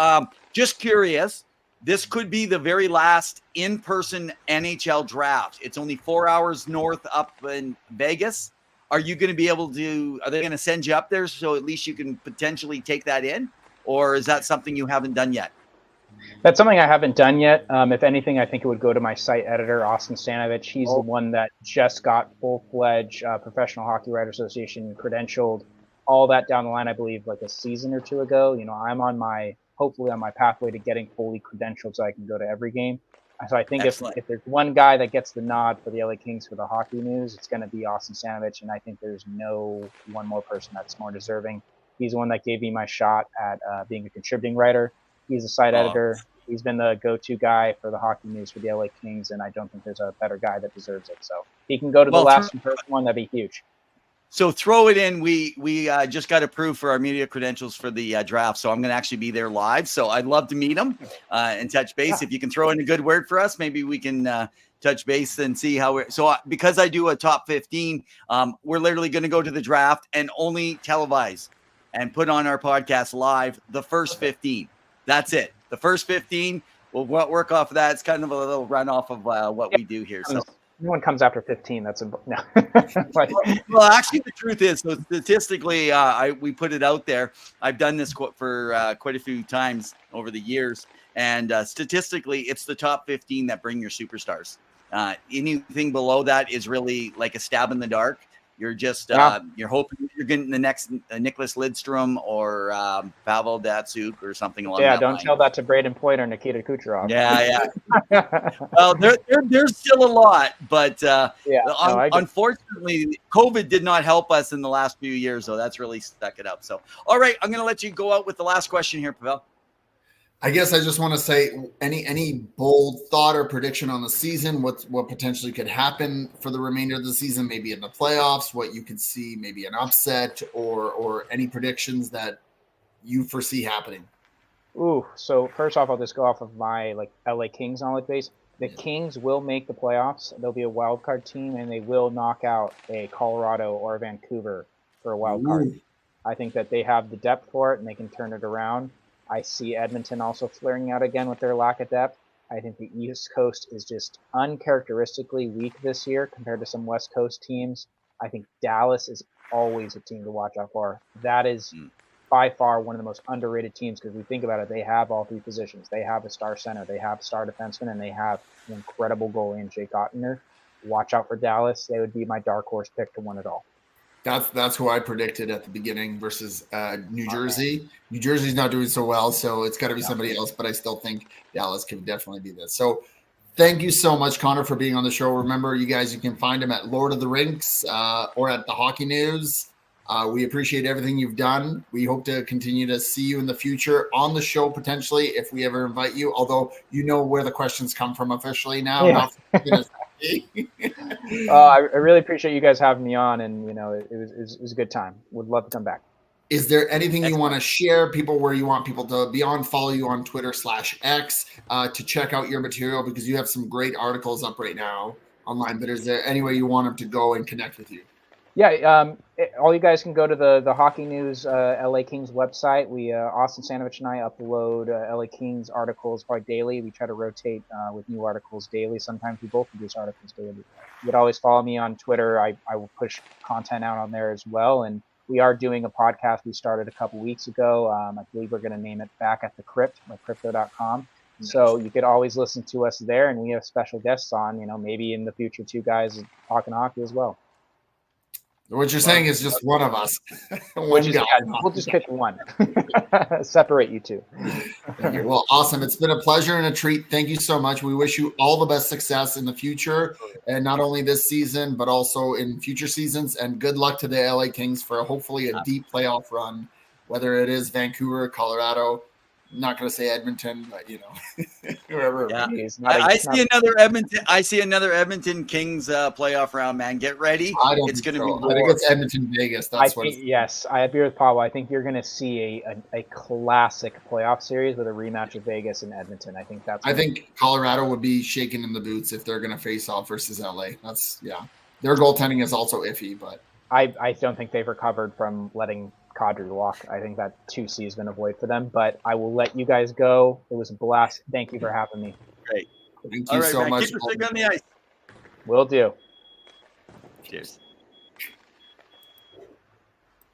just curious, this could be the very last in-person NHL draft. It's only 4 hours north up in Vegas. Are you going to be able to, are they going to send you up there so at least you can potentially take that in? Or is that something you haven't done yet? That's something I haven't done yet. If anything, I think it would go to my site editor, Austin Stanovich. He's the one that just got full-fledged Professional Hockey Writers Association credentialed. All that down the line, I believe, like a season or two ago. You know, I'm hopefully on my pathway to getting fully credentialed so I can go to every game. So I think if there's one guy that gets the nod for the LA Kings for the Hockey News, it's going to be Austin Stanovich, and I think there's no one more person that's more deserving. He's the one that gave me my shot at being a contributing writer. He's a site editor. He's been the go-to guy for the Hockey News for the LA Kings, and I don't think there's a better guy that deserves it. So he can go to the last one. That'd be huge. So throw it in. We just got approved for our media credentials for the draft, so I'm going to actually be there live. So I'd love to meet him and touch base. If you can throw in a good word for us, maybe we can touch base and see how we're. So because I do a top 15, we're literally going to go to the draft and only televise and put on our podcast live the first 15. That's it. The first 15. We'll work off of that. It's kind of a little runoff of what we do here. So. No one comes after 15. That's no. Well, actually, the truth is, so statistically, we put it out there. I've done this for quite a few times over the years, and statistically, it's the top 15 that bring your superstars. Anything below that is really like a stab in the dark. You're just you're hoping you're getting the next Nicholas Lidstrom or Pavel Datsyuk or something along that line. Yeah, don't tell that to Braden Point or Nikita Kucherov. Yeah. Well, there's still a lot, but unfortunately, COVID did not help us in the last few years, so that's really stuck it up. So, all right, I'm going to let you go out with the last question here, Pawel. I guess I just want to say any bold thought or prediction on the season, what potentially could happen for the remainder of the season, maybe in the playoffs, what you could see, maybe an upset or any predictions that you foresee happening. Ooh, so first off, I'll just go off of my LA Kings knowledge base. The Kings will make the playoffs. They'll be a wild card team, and they will knock out a Colorado or a Vancouver for a wild card. I think that they have the depth for it, and they can turn it around. I see Edmonton also flaring out again with their lack of depth. I think the East Coast is just uncharacteristically weak this year compared to some West Coast teams. I think Dallas is always a team to watch out for. That is by far one of the most underrated teams because we think about it, they have all three positions. They have a star center, they have a star defenseman, and they have an incredible goalie in Jake Oettinger. Watch out for Dallas. They would be my dark horse pick to win it all. That's who I predicted at the beginning versus New Jersey. New Jersey's not doing so well, so it's got to be somebody else, but I still think Dallas can definitely be this. So thank you so much, Connor, for being on the show. Remember, you guys, you can find him at Lord of the Rinks or at the Hockey News. We appreciate everything you've done. We hope to continue to see you in the future on the show, potentially, if we ever invite you, although you know where the questions come from officially now. Yeah. I really appreciate you guys having me on, and it was a good time. Would love to come back. Is there anything you want to share, people, where you want people to be on, follow you on Twitter/X to check out your material, because you have some great articles up right now online, but is there any way you want them to go and connect with you? Yeah, all you guys can go to the Hockey News LA Kings website. We Austin Sanovich and I upload LA Kings articles probably daily. We try to rotate with new articles daily. Sometimes we both produce articles daily. You could always follow me on Twitter. I will push content out on there as well. And we are doing a podcast we started a couple weeks ago. I believe we're going to name it Back at the Crypt, like crypto.com. So you could always listen to us there, and we have special guests on, maybe in the future, two guys talking hockey as well. What you're saying is just one of us. We'll just pick one. Separate you two. Well, awesome. It's been a pleasure and a treat. Thank you so much. We wish you all the best success in the future, and not only this season, but also in future seasons. And good luck to the LA Kings for hopefully a deep playoff run, whether it is Vancouver, Colorado. I'm not going to say Edmonton, but whoever. Yeah. I see another Edmonton Kings playoff round, man. Get ready. It's going to be. I think it's Edmonton, Vegas. Yes, I agree with Pawel. I think you're going to see a classic playoff series with a rematch of Vegas and Edmonton. I think Colorado would be shaking in the boots if they're going to face off versus LA. Their goaltending is also iffy, but I don't think they've recovered from letting Kadri walk. I think that 2C has been a void for them, but I will let you guys go. It was a blast. Thank you for having me. Great. Thank you so much. Keep your stick on the ice. Will do. Cheers.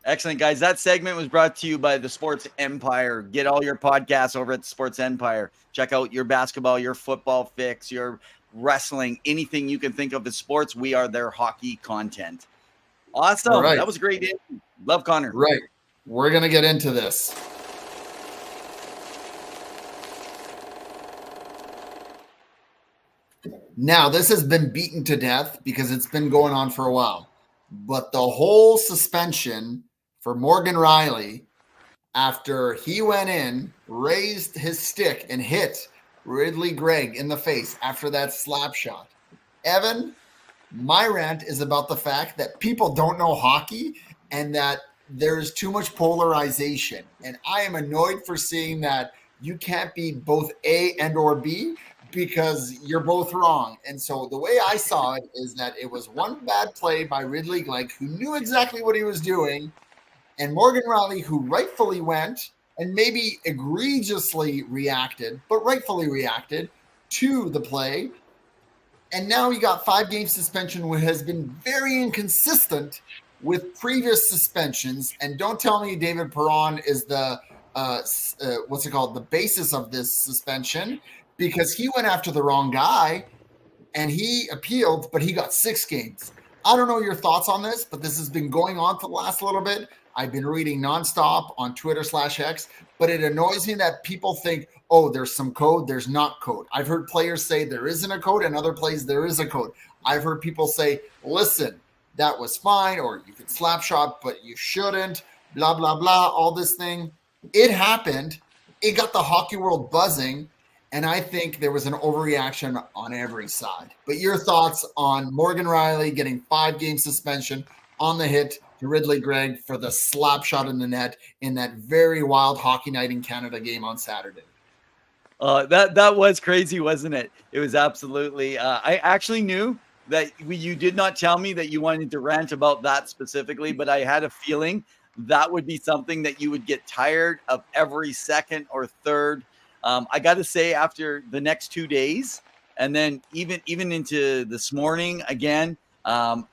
Excellent, guys. That segment was brought to you by the Sports Empire. Get all your podcasts over at the Sports Empire. Check out your basketball, your football fix, your wrestling, anything you can think of as sports. We are their hockey content. Awesome. Right. That was a great interview. Love Connor. Right. We're going to get into this. Now, this has been beaten to death because it's been going on for a while. But the whole suspension for Morgan Rielly, after he went in, raised his stick and hit Ridley Gregg in the face after that slap shot. Evan, my rant is about the fact that people don't know hockey and that there's too much polarization. And I am annoyed for seeing that you can't be both A and or B because you're both wrong. And so the way I saw it is that it was one bad play by Ridley Gregg, who knew exactly what he was doing, and Morgan Rielly, who rightfully went and maybe egregiously reacted, but rightfully reacted to the play. And now he got 5-game suspension, which has been very inconsistent with previous suspensions. And don't tell me David Perron is the the basis of this suspension, because he went after the wrong guy and he appealed, but he got 6 games. I don't know your thoughts on this, but this has been going on for the last little bit. I've been reading nonstop on Twitter/X, but it annoys me that people think, oh, there's some code, there's not code. I've heard players say there isn't a code, and other plays there is a code. I've heard people say, listen, that was fine, or you could slap shot, but you shouldn't, blah, blah, blah, all this thing. It happened. It got the hockey world buzzing, and I think there was an overreaction on every side. But your thoughts on Morgan Rielly getting 5-game suspension on the hit to Ridley Gregg for the slap shot in the net in that very wild Hockey Night in Canada game on Saturday? That was crazy, wasn't it? It was absolutely. I actually knew that you did not tell me that you wanted to rant about that specifically, but I had a feeling that would be something that you would get tired of every second or third. I got to say, after the next 2 days, and then even into this morning again, I'm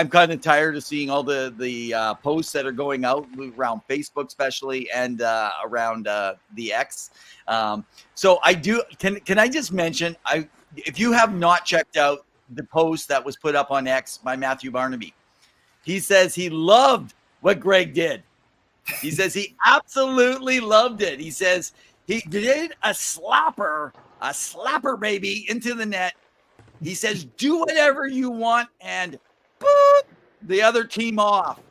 kind of tired of seeing all the posts that are going out around Facebook, especially, and around the X. So I do. Can I just mention, if you have not checked out the post that was put up on X by Matthew Barnaby, he says he loved what Greg did. He says he absolutely loved it. He says he did a slapper baby into the net. He says, do whatever you want and boop the other team off.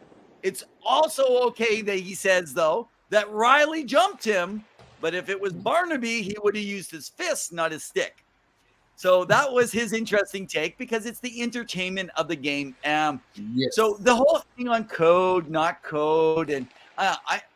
It's also okay that he says, though, that Rielly jumped him, but if it was Barnaby, he would have used his fist, not his stick. So that was his interesting take, because it's the entertainment of the game. Yes. So the whole thing on code, not code, and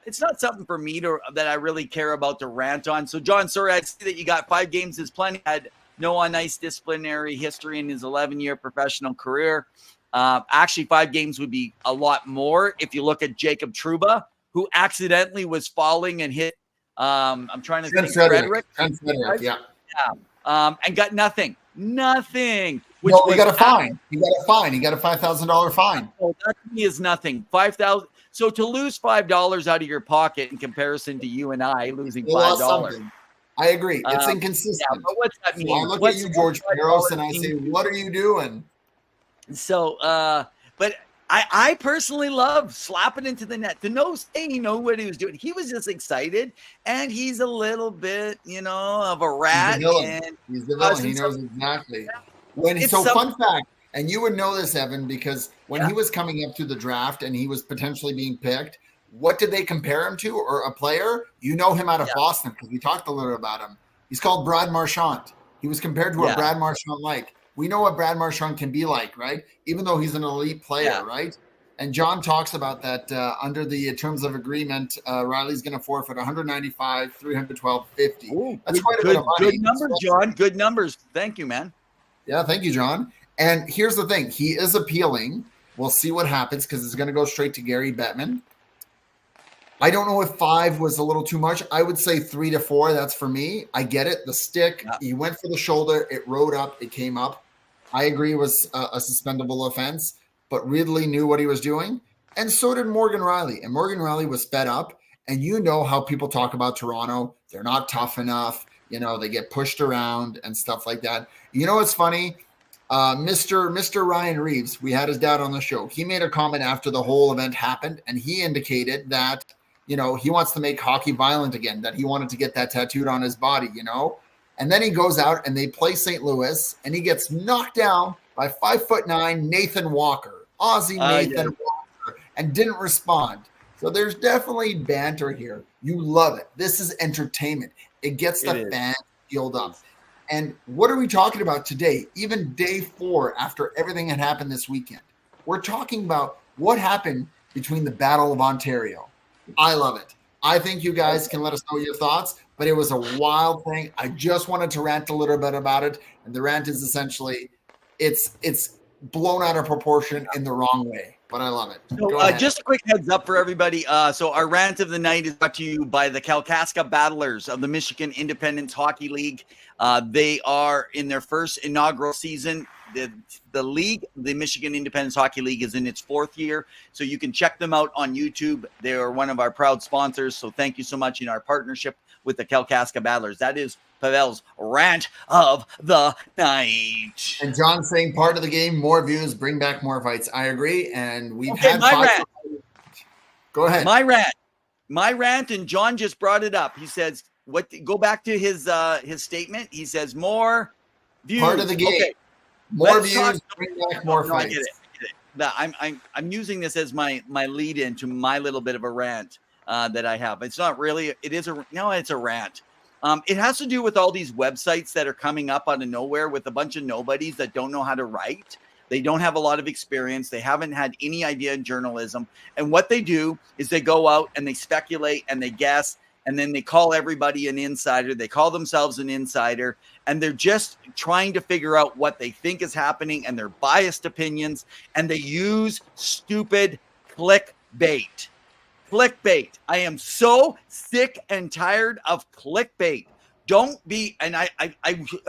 it's not something for me that I really care about to rant on. So, John, sorry, I see that you got 5 games is plenty. Had no on-ice disciplinary history in his 11-year professional career. Actually, 5 games would be a lot more if you look at Jacob Trouba, who accidentally was falling and hit. I'm trying to think. Frederick, yeah. And got nothing. Which no, he got a fine. He got a $5,000 fine. Oh, that to me is nothing. 5,000. So to lose $5 out of your pocket in comparison to you and I losing $5. I agree. It's inconsistent. Yeah, but what's that mean? So I look at you, George Peros, and I say, what are you doing? So, but I personally love slapping into the net. To know, he know what he was doing. He was just excited, and he's a little bit, of a rat. He's the villain. He knows exactly. Fun fact, and you would know this, Evan, because when he was coming up to the draft and he was potentially being picked, what did they compare him to, or a player? You know him out of Boston because we talked a little about him. He's called Brad Marchand. He was compared to a Brad Marchand like. We know what Brad Marchand can be like, right? Even though he's an elite player, right? And John talks about that under the terms of agreement. Riley's going to forfeit $195, $312.50. That's quite a bit of money. Good numbers, John. Good numbers. Thank you, man. Yeah, thank you, John. And here's the thing. He is appealing. We'll see what happens because it's going to go straight to Gary Bettman. I don't know if 5 was a little too much. I would say 3 to 4. That's for me. I get it. The stick, he went for the shoulder. It rode up. It came up. I agree it was a suspendable offense, but Ridley knew what he was doing. And so did Morgan Riley. And Morgan Riley was fed up. And you know how people talk about Toronto. They're not tough enough. They get pushed around and stuff like that. You know what's funny? Mr. Ryan Reeves, we had his dad on the show. He made a comment after the whole event happened, and he indicated that, he wants to make hockey violent again, that he wanted to get that tattooed on his body, And then he goes out and they play St. Louis, and he gets knocked down by 5'9" Nathan Walker, Aussie Nathan Walker, and didn't respond. So there's definitely banter here. You love it. This is entertainment. It gets the fans fueled up. And what are we talking about today? Even day 4 after everything had happened this weekend. We're talking about what happened between the Battle of Ontario. I love it. I think you guys can let us know your thoughts, but it was a wild thing. I just wanted to rant a little bit about it. And the rant is essentially, it's blown out of proportion in the wrong way. But I love it. So, just a quick heads up for everybody. So our rant of the night is brought to you by the Kalkaska Battlers of the Michigan Independence Hockey League. They are in their first inaugural season. The league, the Michigan Independence Hockey League, is in its 4th year. So you can check them out on YouTube. They are one of our proud sponsors. So thank you so much in our partnership with the Kalkaska Battlers. That is Pawel's rant of the night. And John saying part of the game, more views, bring back more fights. I agree. And we've had my rant. Go ahead. My rant, and John just brought it up. He says, go back to his statement. He says more views. Part of the game. Okay. More views, bring back more fights. I get it. I'm using this as my lead into my little bit of a rant that I have. It's not really, it's a rant. It has to do with all these websites that are coming up out of nowhere with a bunch of nobodies that don't know how to write. They don't have a lot of experience. They haven't had any idea in journalism. And what they do is they go out and they speculate and they guess, and then they call everybody an insider. They call themselves an insider, and they're just trying to figure out what they think is happening and their biased opinions, and they use stupid clickbait. Clickbait. I am so sick and tired of clickbait. Don't be, and I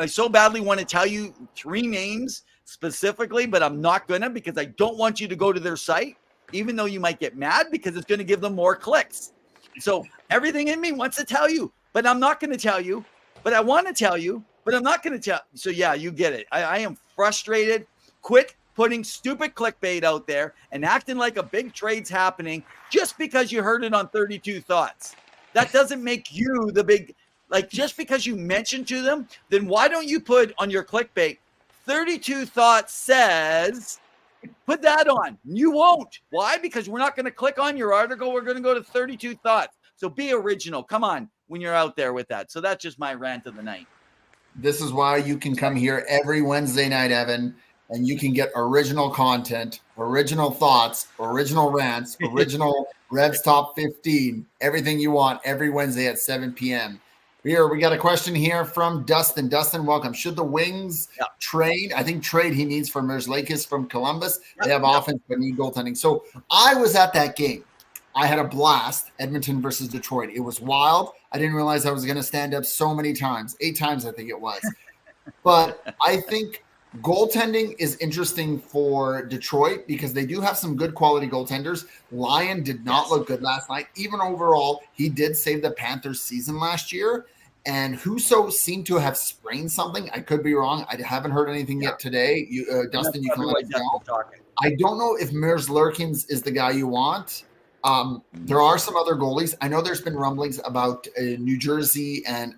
so badly want to tell you 3 names specifically, but I'm not gonna, because I don't want you to go to their site, even though you might get mad, because it's going to give them more clicks. So everything in me wants to tell you, but I'm not going to tell you, but I want to tell you, but I'm not going to tell. So yeah, you get it. I am frustrated. Quit putting stupid clickbait out there and acting like a big trade's happening just because you heard it on 32 Thoughts. That doesn't make you the big, like, just because you mentioned to them, then why don't you put on your clickbait, 32 Thoughts says, put that on. You won't. Why? Because we're not going to click on your article. We're going to go to 32 Thoughts. So be original. Come on when you're out there with that. So that's just my rant of the night. This is why you can come here every Wednesday night, Evan, and you can get original content, original thoughts, original rants, original Revs Top 15. Everything you want every Wednesday at 7 p.m. Here, we got a question here from Dustin. Dustin, welcome. Should the Wings trade? I think trade he needs for Merzlikis from Columbus. They have offense but need goaltending. So I was at that game. I had a blast, Edmonton versus Detroit. It was wild. I didn't realize I was going to stand up so many times. 8 times, I think it was. But I think goaltending is interesting for Detroit because they do have some good quality goaltenders. Lyon did not look good last night. Even overall, he did save the Panthers season last year. And Husso seemed to have sprained something. I could be wrong. I haven't heard anything yet today. Dustin, you can let us know. I don't know if Merzlikins is the guy you want. There are some other goalies. I know there's been rumblings about New Jersey and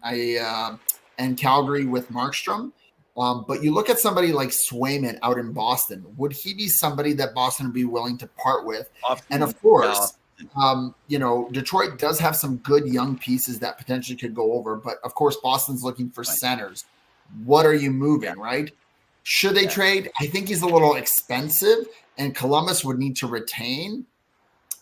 Calgary with Markstrom. But you look at somebody like Swayman out in Boston. Would he be somebody that Boston would be willing to part with? And of course, Detroit does have some good young pieces that potentially could go over. But of course, Boston's looking for centers. What are you moving, right? Should they trade? I think he's a little expensive, and Columbus would need to retain.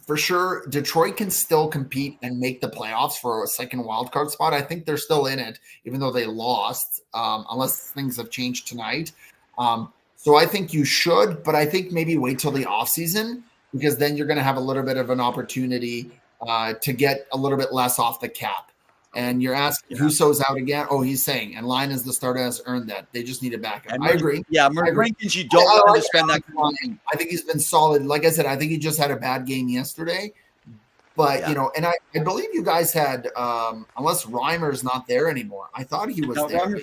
For sure, Detroit can still compete and make the playoffs for a second wildcard spot. I think they're still in it, even though they lost, unless things have changed tonight. So I think you should, but I think maybe wait till the offseason because then you're going to have a little bit of an opportunity to get a little bit less off the cap. And you're asking, Husso's out again? Oh, he's saying, and Line is the starter has earned that. They just need a backup. I agree. Yeah, Rankins, you don't want to spend that. I think he's been solid. Like I said, I think he just had a bad game yesterday. But, and I believe you guys had, unless Reimer's not there anymore, I thought he was there.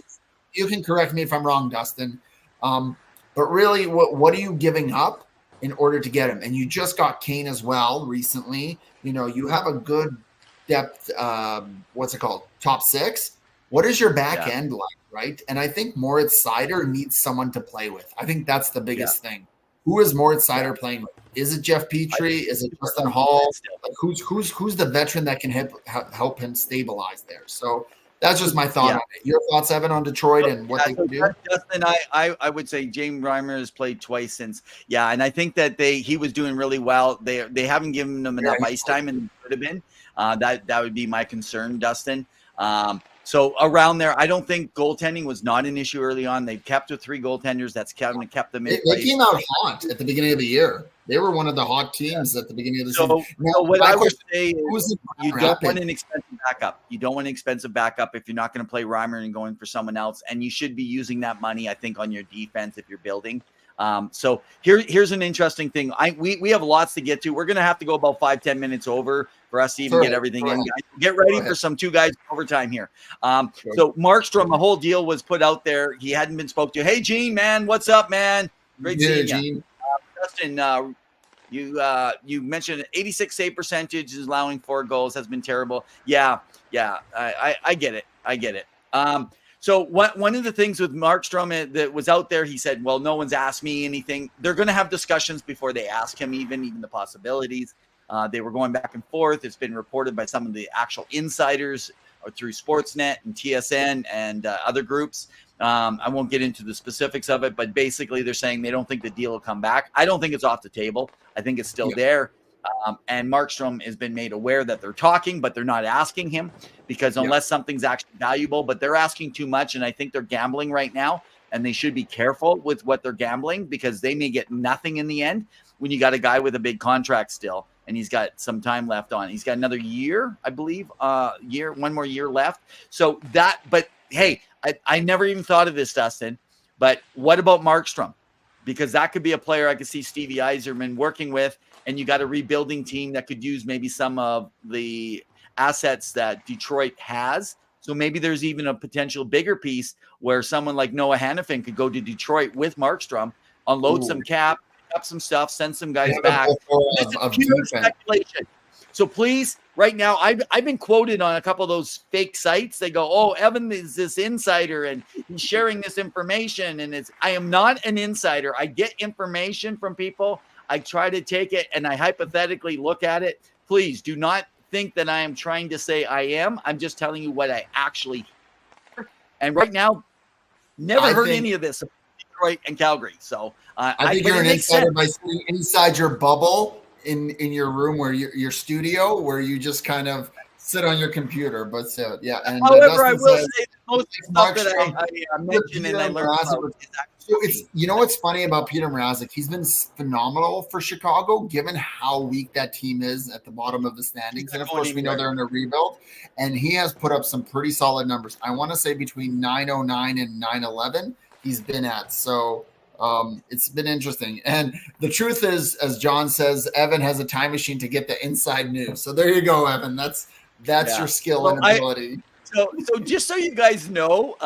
You can correct me if I'm wrong, Dustin. But really, what are you giving up in order to get him? And you just got Kane as well recently. You have a good depth, top 6. What is your back end like, right? And I think Moritz Seider needs someone to play with. I think that's the biggest thing. Who is Moritz Seider playing with? Is it Jeff Petrie? Is it Justin Hall? Like who's the veteran that can help him stabilize there? So that's just my thought on it. Your thoughts, Evan, on Detroit and what they can do? Justin, I would say James Reimer has played twice since. Yeah, and I think that he was doing really well. They haven't given him enough ice time, and could have been. That would be my concern, Dustin. So around there, I don't think goaltending was not an issue early on. They've kept with 3 goaltenders. That's kept them in place. They came out hot at the beginning of the year. They were one of the hot teams at the beginning of the season. So what I would say is you don't want an expensive backup. You don't want an expensive backup if you're not going to play Reimer and going for someone else. And you should be using that money, I think, on your defense if you're building. So here's an interesting thing. We have lots to get to. We're going to have to go about 5-10 minutes over for us to even get everything in. Guys, get ready for some 2 guys overtime here. So Markstrom, the whole deal was put out there. He hadn't been spoke to. Hey, Gene, man, what's up, man? Great seeing you. Justin, you mentioned 86 save percentage is allowing 4 goals has been terrible. Yeah. I get it. So one of the things with Markstrom that was out there, he said, well, no one's asked me anything. They're going to have discussions before they ask him even the possibilities. They were going back and forth. It's been reported by some of the actual insiders through Sportsnet and TSN and other groups. I won't get into the specifics of it, but basically they're saying they don't think the deal will come back. I don't think it's off the table. I think it's still there. And Markstrom has been made aware that they're talking, but they're not asking him because unless something's actually valuable, but they're asking too much. And I think they're gambling right now, and they should be careful with what they're gambling because they may get nothing in the end when you got a guy with a big contract still, and he's got some time left on. He's got another year, I believe, one more year left. So but hey, I never even thought of this, Dustin, but what about Markstrom? Because that could be a player I could see Stevie Yzerman working with, and you got a rebuilding team that could use maybe some of the assets that Detroit has. So maybe there's even a potential bigger piece where someone like Noah Hannafin could go to Detroit with Markstrom, unload some cap, up some stuff, send some guys back. This is pure speculation. So please, right now, I've been quoted on a couple of those fake sites. They go, oh, Evan is this insider and he's sharing this information. And I am not an insider. I get information from people. I try to take it and I hypothetically look at it. Please do not think that I am trying to say I am. I'm just telling you what I actually hear. And right now, never heard any of this about Detroit and Calgary. So I think you're an insider by sitting inside your bubble in your room where your studio where you just kind of sit on your computer. But yeah, and however, I Dustin will says, say most of the stuff that I mentioned and I learned about is so it's, you know what's funny about Peter Mrazek? He's been phenomenal for Chicago, given how weak that team is at the bottom of the standings. And of course, we know they're in a rebuild, and he has put up some pretty solid numbers. I want to say between 909 and 911 he's been at. So it's been interesting. And the truth is, as John says, Evan has a time machine to get the inside news. So there you go, Evan. That's your skill and ability. So just so you guys know,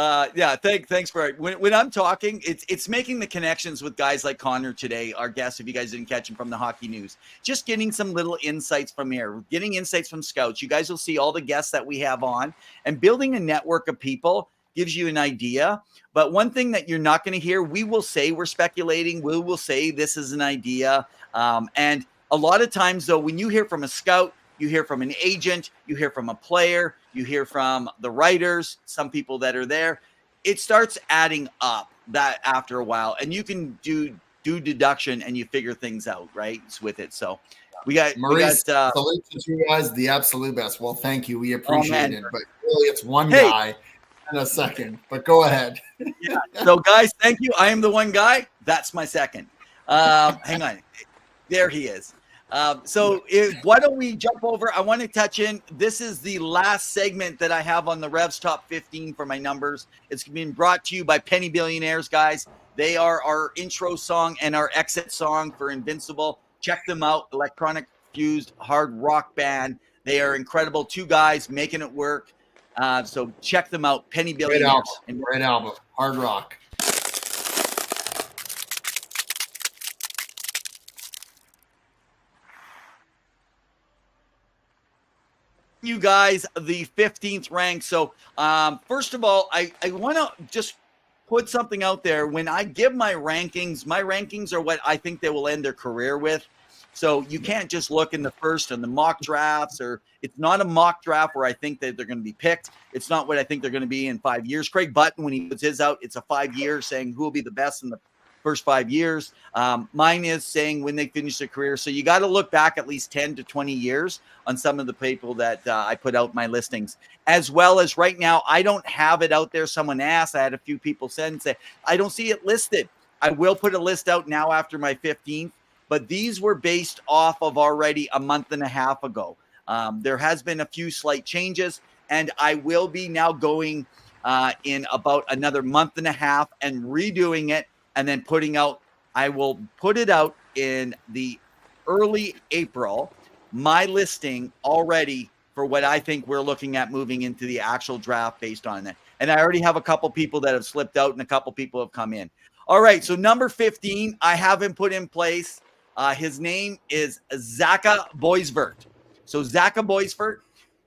thanks for it. When I'm talking, it's making the connections with guys like Connor today, our guest, if you guys didn't catch him from the Hockey News. Just getting some little insights from here, getting insights from scouts. You guys will see all the guests that we have on, and building a network of people gives you an idea. But one thing that you're not going to hear, we will say we're speculating. We will say this is an idea. And a lot of times, though, when you hear from a scout, you hear from an agent, you hear from a player, you hear from the writers, some people that are there. It starts adding up that after a while, and you can do deduction and you figure things out, right, with it. So we got Maurice, salute to you guys, the absolute best. Well, thank you. We appreciate it. But really, it's one guy and a second. But go ahead. Yeah. So, guys, thank you. I am the one guy. That's my second. Hang on. There he is. Why don't we jump over? I want to touch in. This is the last segment that I have on the Revs Top 15 for my numbers. It's been brought to you by Penny Billionaires, guys. They are our intro song and our exit song for Invincible. Check them out. Electronic fused hard rock band. They are incredible. Two guys making it work. So check them out. Penny Billionaires. Great album. Hard rock. You guys the 15th rank. So first of all, I want to just put something out there. When I give my rankings are what I think they will end their career with. So you can't just look in the first and the mock drafts, or it's not a mock draft where I think that they're going to be picked. It's not what I think they're going to be in 5 years. Craig Button, when he puts his out, it's a 5 year saying who will be the best in the first 5 years. Mine is saying when they finish their career. So you got to look back at least 10 to 20 years on some of the people that I put out my listings, as well as right now, I don't have it out there. Someone asked, I had a few people send and say, I don't see it listed. I will put a list out now after my 15th, but these were based off of already a month and a half ago. There has been a few slight changes, and I will be now going in about another month and a half and redoing it. And then I will put it out in the early April, my listing already for what I think we're looking at moving into the actual draft based on that. And I already have a couple people that have slipped out and a couple people have come in. All right, so number 15, I have him put in place. His name is Zaka Boisvert. So Zaka Boisvert,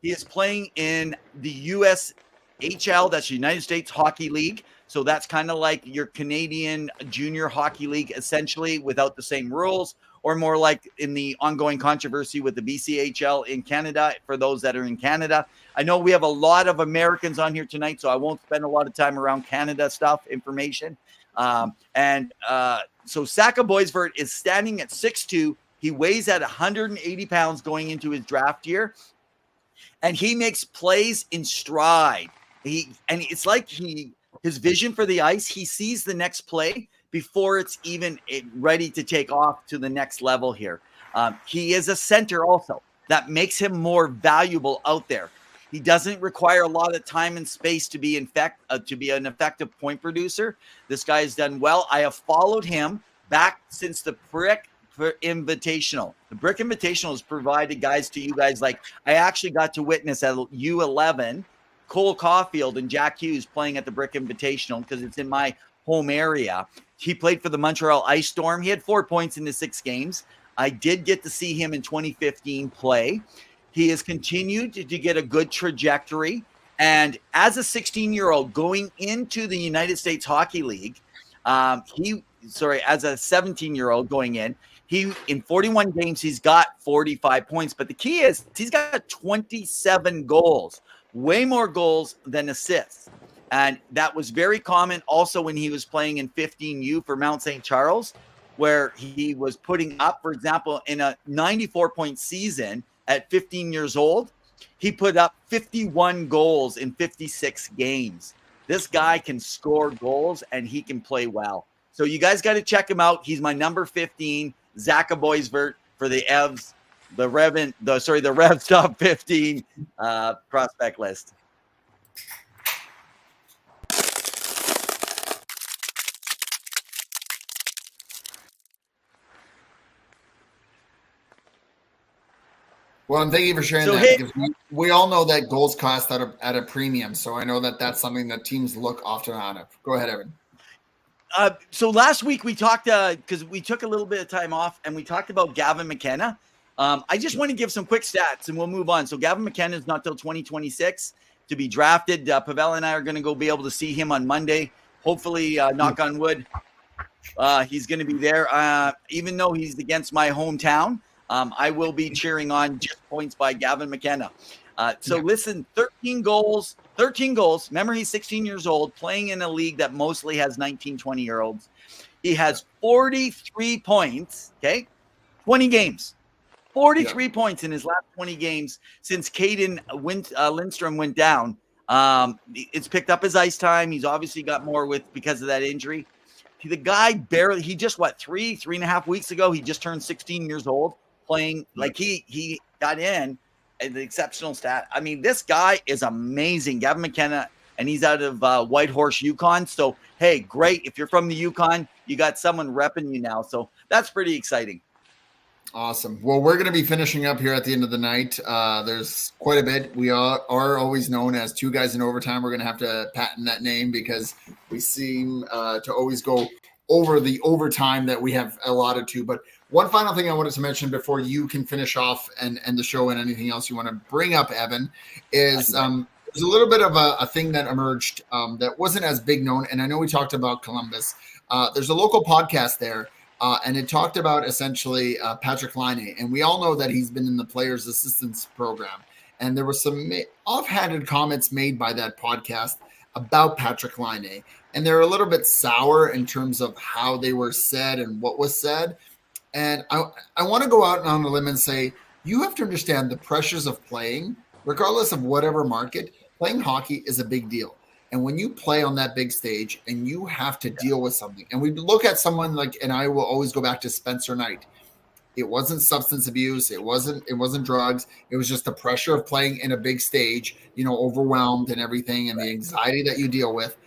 he is playing in the USHL, that's the United States Hockey League. So that's kind of like your Canadian Junior Hockey League, essentially, without the same rules, or more like in the ongoing controversy with the BCHL in Canada, for those that are in Canada. I know we have a lot of Americans on here tonight, so I won't spend a lot of time around Canada stuff, information. So Zaka Boisvert is standing at 6'2". He weighs at 180 pounds going into his draft year, and he makes plays in stride. It's like his vision for the ice, he sees the next play before it's even ready to take off to the next level here. He is a center also. That makes him more valuable out there. He doesn't require a lot of time and space to be an effective point producer. This guy has done well. I have followed him back since the Brick Invitational. The Brick Invitational has provided guys to you guys like I actually got to witness at U11 Cole Caulfield and Jack Hughes playing at the Brick Invitational because it's in my home area. He played for the Montreal Ice Storm. He had 4 points in the 6 games. I did get to see him in 2015 play. He has continued to get a good trajectory. And as a 16-year-old going into the United States Hockey League, as a 17-year-old going in 41 games, he's got 45 points. But the key is he's got 27 goals. Way more goals than assists. And that was very common also when he was playing in 15U for Mount St. Charles. where he was putting up, for example, in a 94-point season at 15 years old, he put up 51 goals in 56 games. This guy can score goals and he can play well. So you guys got to check him out. He's my number 15, Zach Boisvert for the EVs, the REVS top 15 prospect list. Well, and thank you for sharing that, because we all know that goals cost at a premium. So I know that that's something that teams look often on. Go ahead, Evan. So last week we talked, because we took a little bit of time off, and we talked about Gavin McKenna. I just want to give some quick stats and we'll move on. So Gavin McKenna is not till 2026 to be drafted. Pawel and I are going to go be able to see him on Monday. Hopefully, knock on wood, he's going to be there. Even though he's against my hometown, I will be cheering on just points by Gavin McKenna. Listen, 13 goals. Remember, he's 16 years old, playing in a league that mostly has 19, 20-year-olds. He has 43 points, 20 games. 43 points in his last 20 games since Caden Lindstrom went down. It's picked up his ice time. He's obviously got more because of that injury. The guy he just, 3.5 weeks ago, he just turned 16 years old, playing like he got in. The exceptional stat. I mean, this guy is amazing, Gavin McKenna, and he's out of Whitehorse, Yukon. So, hey, great. If you're from the Yukon, you got someone repping you now. So that's pretty exciting. Awesome. Well, we're going to be finishing up here at the end of the night. There's quite a bit. We are always known as Two Guys in Overtime. We're going to have to patent that name because we seem to always go over the overtime that we have allotted to. But one final thing I wanted to mention before you can finish off and end the show, and anything else you want to bring up, Evan, is there's a little bit of a thing that emerged that wasn't as big known. And I know we talked about Columbus. There's a local podcast there, and it talked about essentially Patrick Laine. And we all know that he's been in the Players Assistance Program. And there was some offhanded comments made by that podcast about Patrick Laine. And they're a little bit sour in terms of how they were said and what was said. And I want to go out on a limb and say, you have to understand the pressures of playing, regardless of whatever market. Playing hockey is a big deal. And when you play on that big stage and you have to deal with something, and we look at someone like, and I will always go back to Spencer Knight. It wasn't substance abuse. It wasn't drugs. It was just the pressure of playing in a big stage, overwhelmed and everything, and the anxiety that you deal with.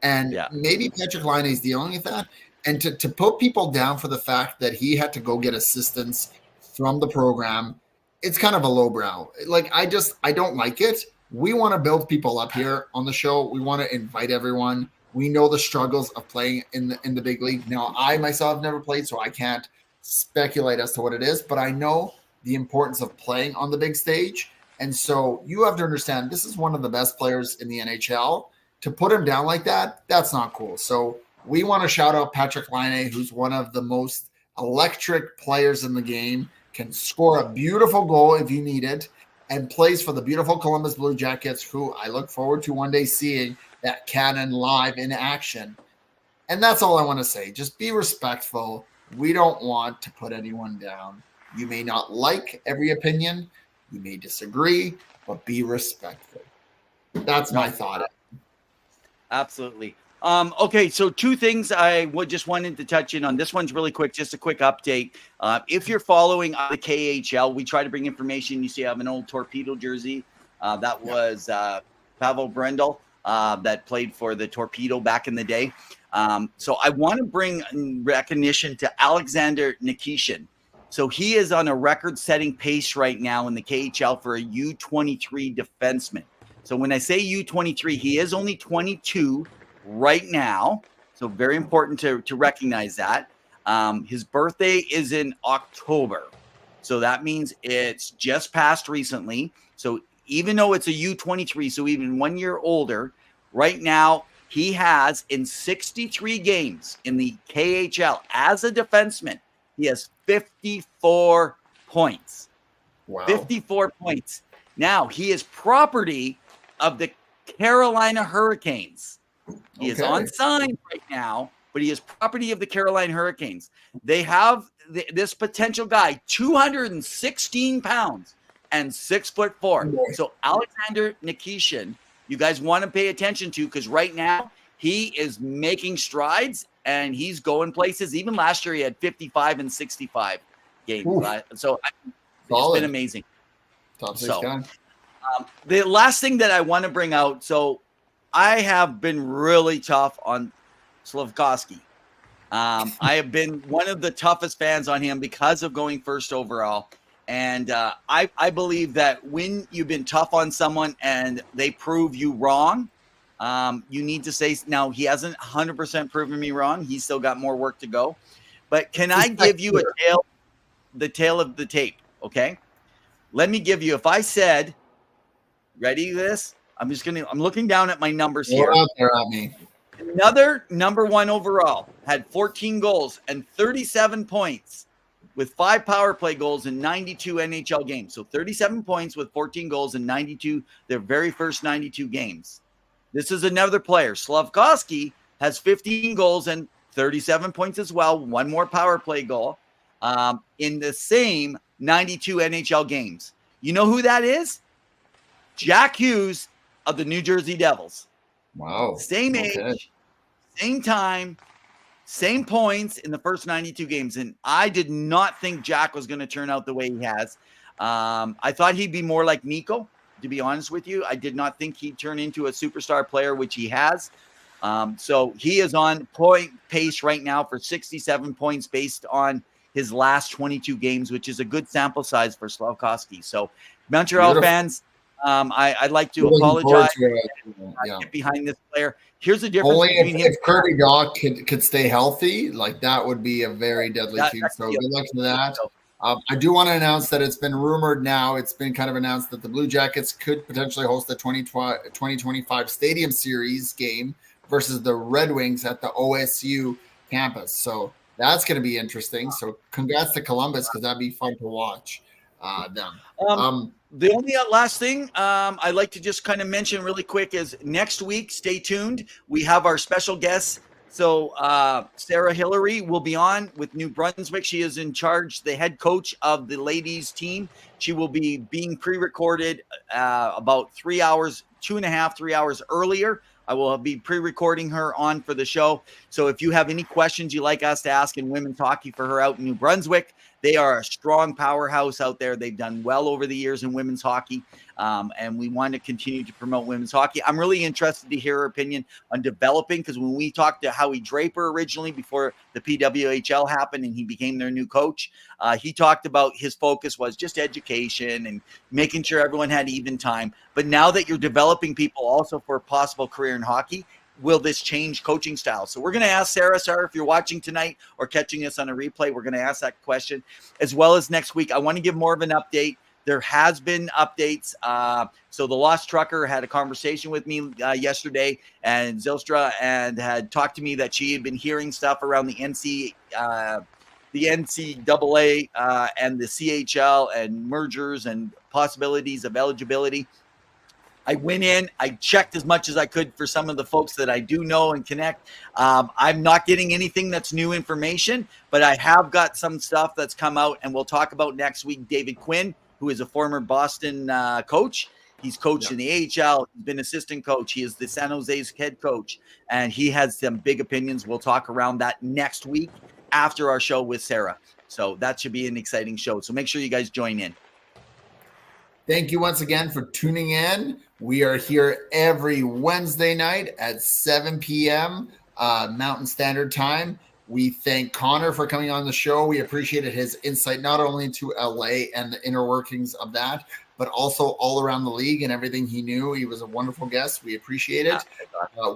And maybe Patrick Laine is dealing with that. And to put people down for the fact that he had to go get assistance from the program, it's kind of a lowbrow. Like, I don't like it. We want to build people up here on the show. We want to invite everyone. We know the struggles of playing in the big league. Now, I myself have never played, so I can't speculate as to what it is, but I know the importance of playing on the big stage. And so you have to understand, this is one of the best players in the NHL. To put him down like that, that's not cool. So we want to shout out Patrick Laine, who's one of the most electric players in the game, can score a beautiful goal if you need it, and plays for the beautiful Columbus Blue Jackets, who I look forward to one day seeing that cannon live in action. And that's all I want to say. Just be respectful. We don't want to put anyone down. You may not like every opinion. You may disagree, but be respectful. That's my thought. Absolutely. Okay, so two things I just wanted to touch in on. This one's really quick, just a quick update. If you're following the KHL, we try to bring information. You see I have an old Torpedo jersey. That was Pawel Brendel that played for the Torpedo back in the day. So I want to bring recognition to Alexander Nikishin. So he is on a record-setting pace right now in the KHL for a U23 defenseman. So when I say U23, he is only 22 right now. So very important to recognize that. His birthday is in October. So that means it's just passed recently. So even though it's a U23, so even 1 year older, right now he has in 63 games in the KHL as a defenseman, he has 54 points. Wow. 54 points. Now he is property of the Carolina Hurricanes. He is on sign right now but he is property of the Carolina Hurricanes. They have this potential guy, 216 pounds and 6'4". So Alexander Nikishin, you guys want to pay attention to, because right now he is making strides and he's going places. Even last year he had 55 and 65 games. So it's been amazing. Top six guy. The last thing that I want to bring out, so I have been really tough on Slafkovsky. I have been one of the toughest fans on him because of going first overall. And I believe that when you've been tough on someone and they prove you wrong, you need to say, now he hasn't 100% proven me wrong. He's still got more work to go. But can I give you the tail of the tape? Okay. Let me give you, if I said, ready this? I'm looking down at my numbers here. Out there at me. Another number one overall had 14 goals and 37 points with 5 power play goals in 92 NHL games. So 37 points with 14 goals in 92, their very first 92 games. This is another player. Slafkovsky has 15 goals and 37 points as well. 1 more power play goal in the same 92 NHL games. You know who that is? Jack Hughes of the New Jersey Devils. Wow. Same age, same time, same points in the first 92 games. And I did not think Jack was going to turn out the way he has. I thought he'd be more like Nico, to be honest with you. I did not think he'd turn into a superstar player, which he has. So he is on point pace right now for 67 points based on his last 22 games, which is a good sample size for Slafkovsky. So Montreal fans, I'd like to apologize and get behind this player. Here's the difference between him. If Kirby Dach could stay healthy, like that would be a very deadly team. So good luck to that. I do want to announce that it's been rumored now. It's been kind of announced that the Blue Jackets could potentially host the 2025 Stadium Series game versus the Red Wings at the OSU campus. So that's going to be interesting. So congrats to Columbus, because that'd be fun to watch them. The only last thing I'd like to just kind of mention really quick is next week, stay tuned. We have our special guest. So Sarah Hillary will be on with New Brunswick. She is in charge, the head coach of the ladies team. She will be being pre-recorded about 3 hours, 2.5, 3 hours earlier. I will be pre-recording her on for the show. So if you have any questions you'd like us to ask in women's hockey for her out in New Brunswick, they are a strong powerhouse out there. They've done well over the years in women's hockey, and we want to continue to promote women's hockey. I'm really interested to hear her opinion on developing, because when we talked to Howie Draper originally before the PWHL happened and he became their new coach, he talked about his focus was just education and making sure everyone had even time. But now that you're developing people also for a possible career in hockey, will this change coaching style? So we're going to ask Sarah, if you're watching tonight or catching us on a replay, we're going to ask that question, as well as next week. I want to give more of an update. There has been updates. So the Lost Trucker had a conversation with me yesterday, and Zylstra, and had talked to me that she had been hearing stuff around the NCAA and the CHL and mergers and possibilities of eligibility. I went in, I checked as much as I could for some of the folks that I do know and connect. I'm not getting anything that's new information, but I have got some stuff that's come out, and we'll talk about next week. David Quinn, who is a former Boston coach. He's coached in the AHL, he's been assistant coach. He is the San Jose's head coach, and he has some big opinions. We'll talk around that next week after our show with Sarah. So that should be an exciting show. So make sure you guys join in. Thank you once again for tuning in. We are here every Wednesday night at 7 p.m. Mountain Standard Time. We thank Connor for coming on the show. We appreciated his insight, not only to LA and the inner workings of that, but also all around the league and everything he knew. He was a wonderful guest. We appreciate it.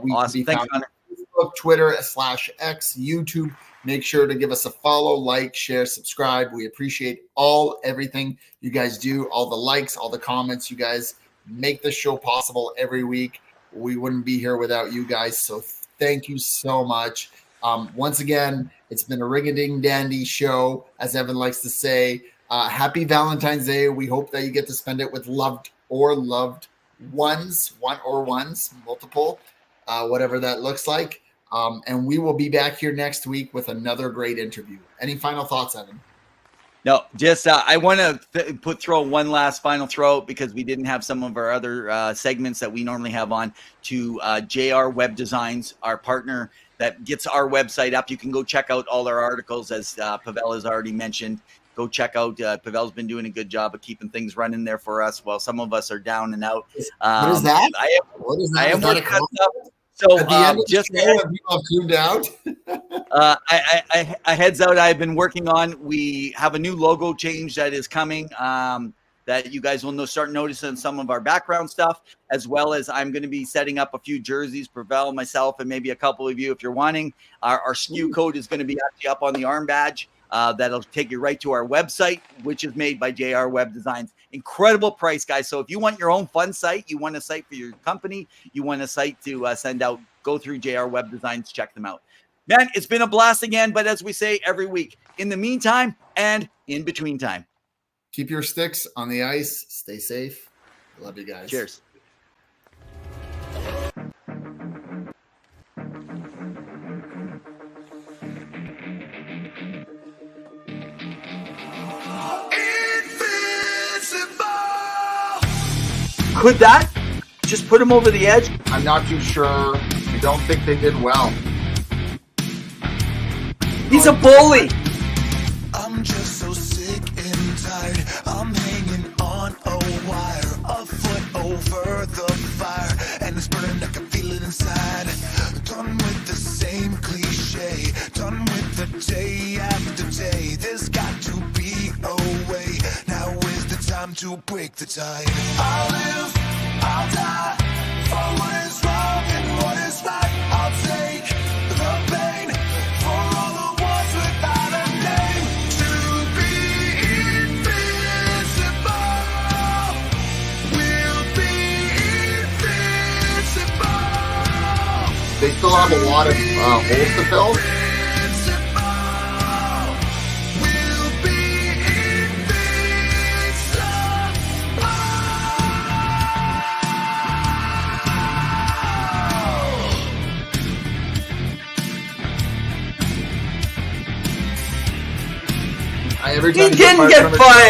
We awesome. can be found on Facebook, Twitter, /X, YouTube. Make sure to give us a follow, like, share, subscribe. We appreciate everything you guys do, all the likes, all the comments. You guys make the show possible every week. We wouldn't be here without you guys. So thank you so much. Once again, it's been a ring-a-ding-dandy show, as Evan likes to say. Happy Valentine's Day. We hope that you get to spend it with loved ones, multiple, whatever that looks like. And we will be back here next week with another great interview. Any final thoughts, Evan? No, just I want to throw one last final throw because we didn't have some of our other segments that we normally have on to JR Web Designs, our partner that gets our website up. You can go check out all our articles, as Pawel has already mentioned. Go check out. Pavel's been doing a good job of keeping things running there for us while some of us are down and out. What is that? What is that? I am working on stuff. So at the end of the show, people have tuned out. I heads out. I've been working on. We have a new logo change that is coming. That you guys will start noticing some of our background stuff, as well as I'm going to be setting up a few jerseys, Pawel, myself, and maybe a couple of you if you're wanting. Our SKU code is going to be actually up on the arm badge. That'll take you right to our website, which is made by JR Web Designs. Incredible price, guys. So if you want your own fun site, you want a site for your company, you want a site to send out, go through JR Web Designs, check them out. Man, it's been a blast again, but as we say every week, in the meantime and in between time, keep your sticks on the ice. Stay safe. Love you guys. Cheers. Could that just put him over the edge? I'm not too sure. I don't think they did well. He's a bully. I'm just so sick and tired. I'm hanging on a wire, a foot over the fire, and it's burning. I can feel it inside. Done with the same cliche. Done with the day after day. There's got to be a way. Now is the time to break the tide. I'll live, I'll die for what is wrong and what is right. I'll take the pain for all the ones without a name. To be invincible, we'll be invincible. They still have a lot of holes to fill. Every time He didn't get fired.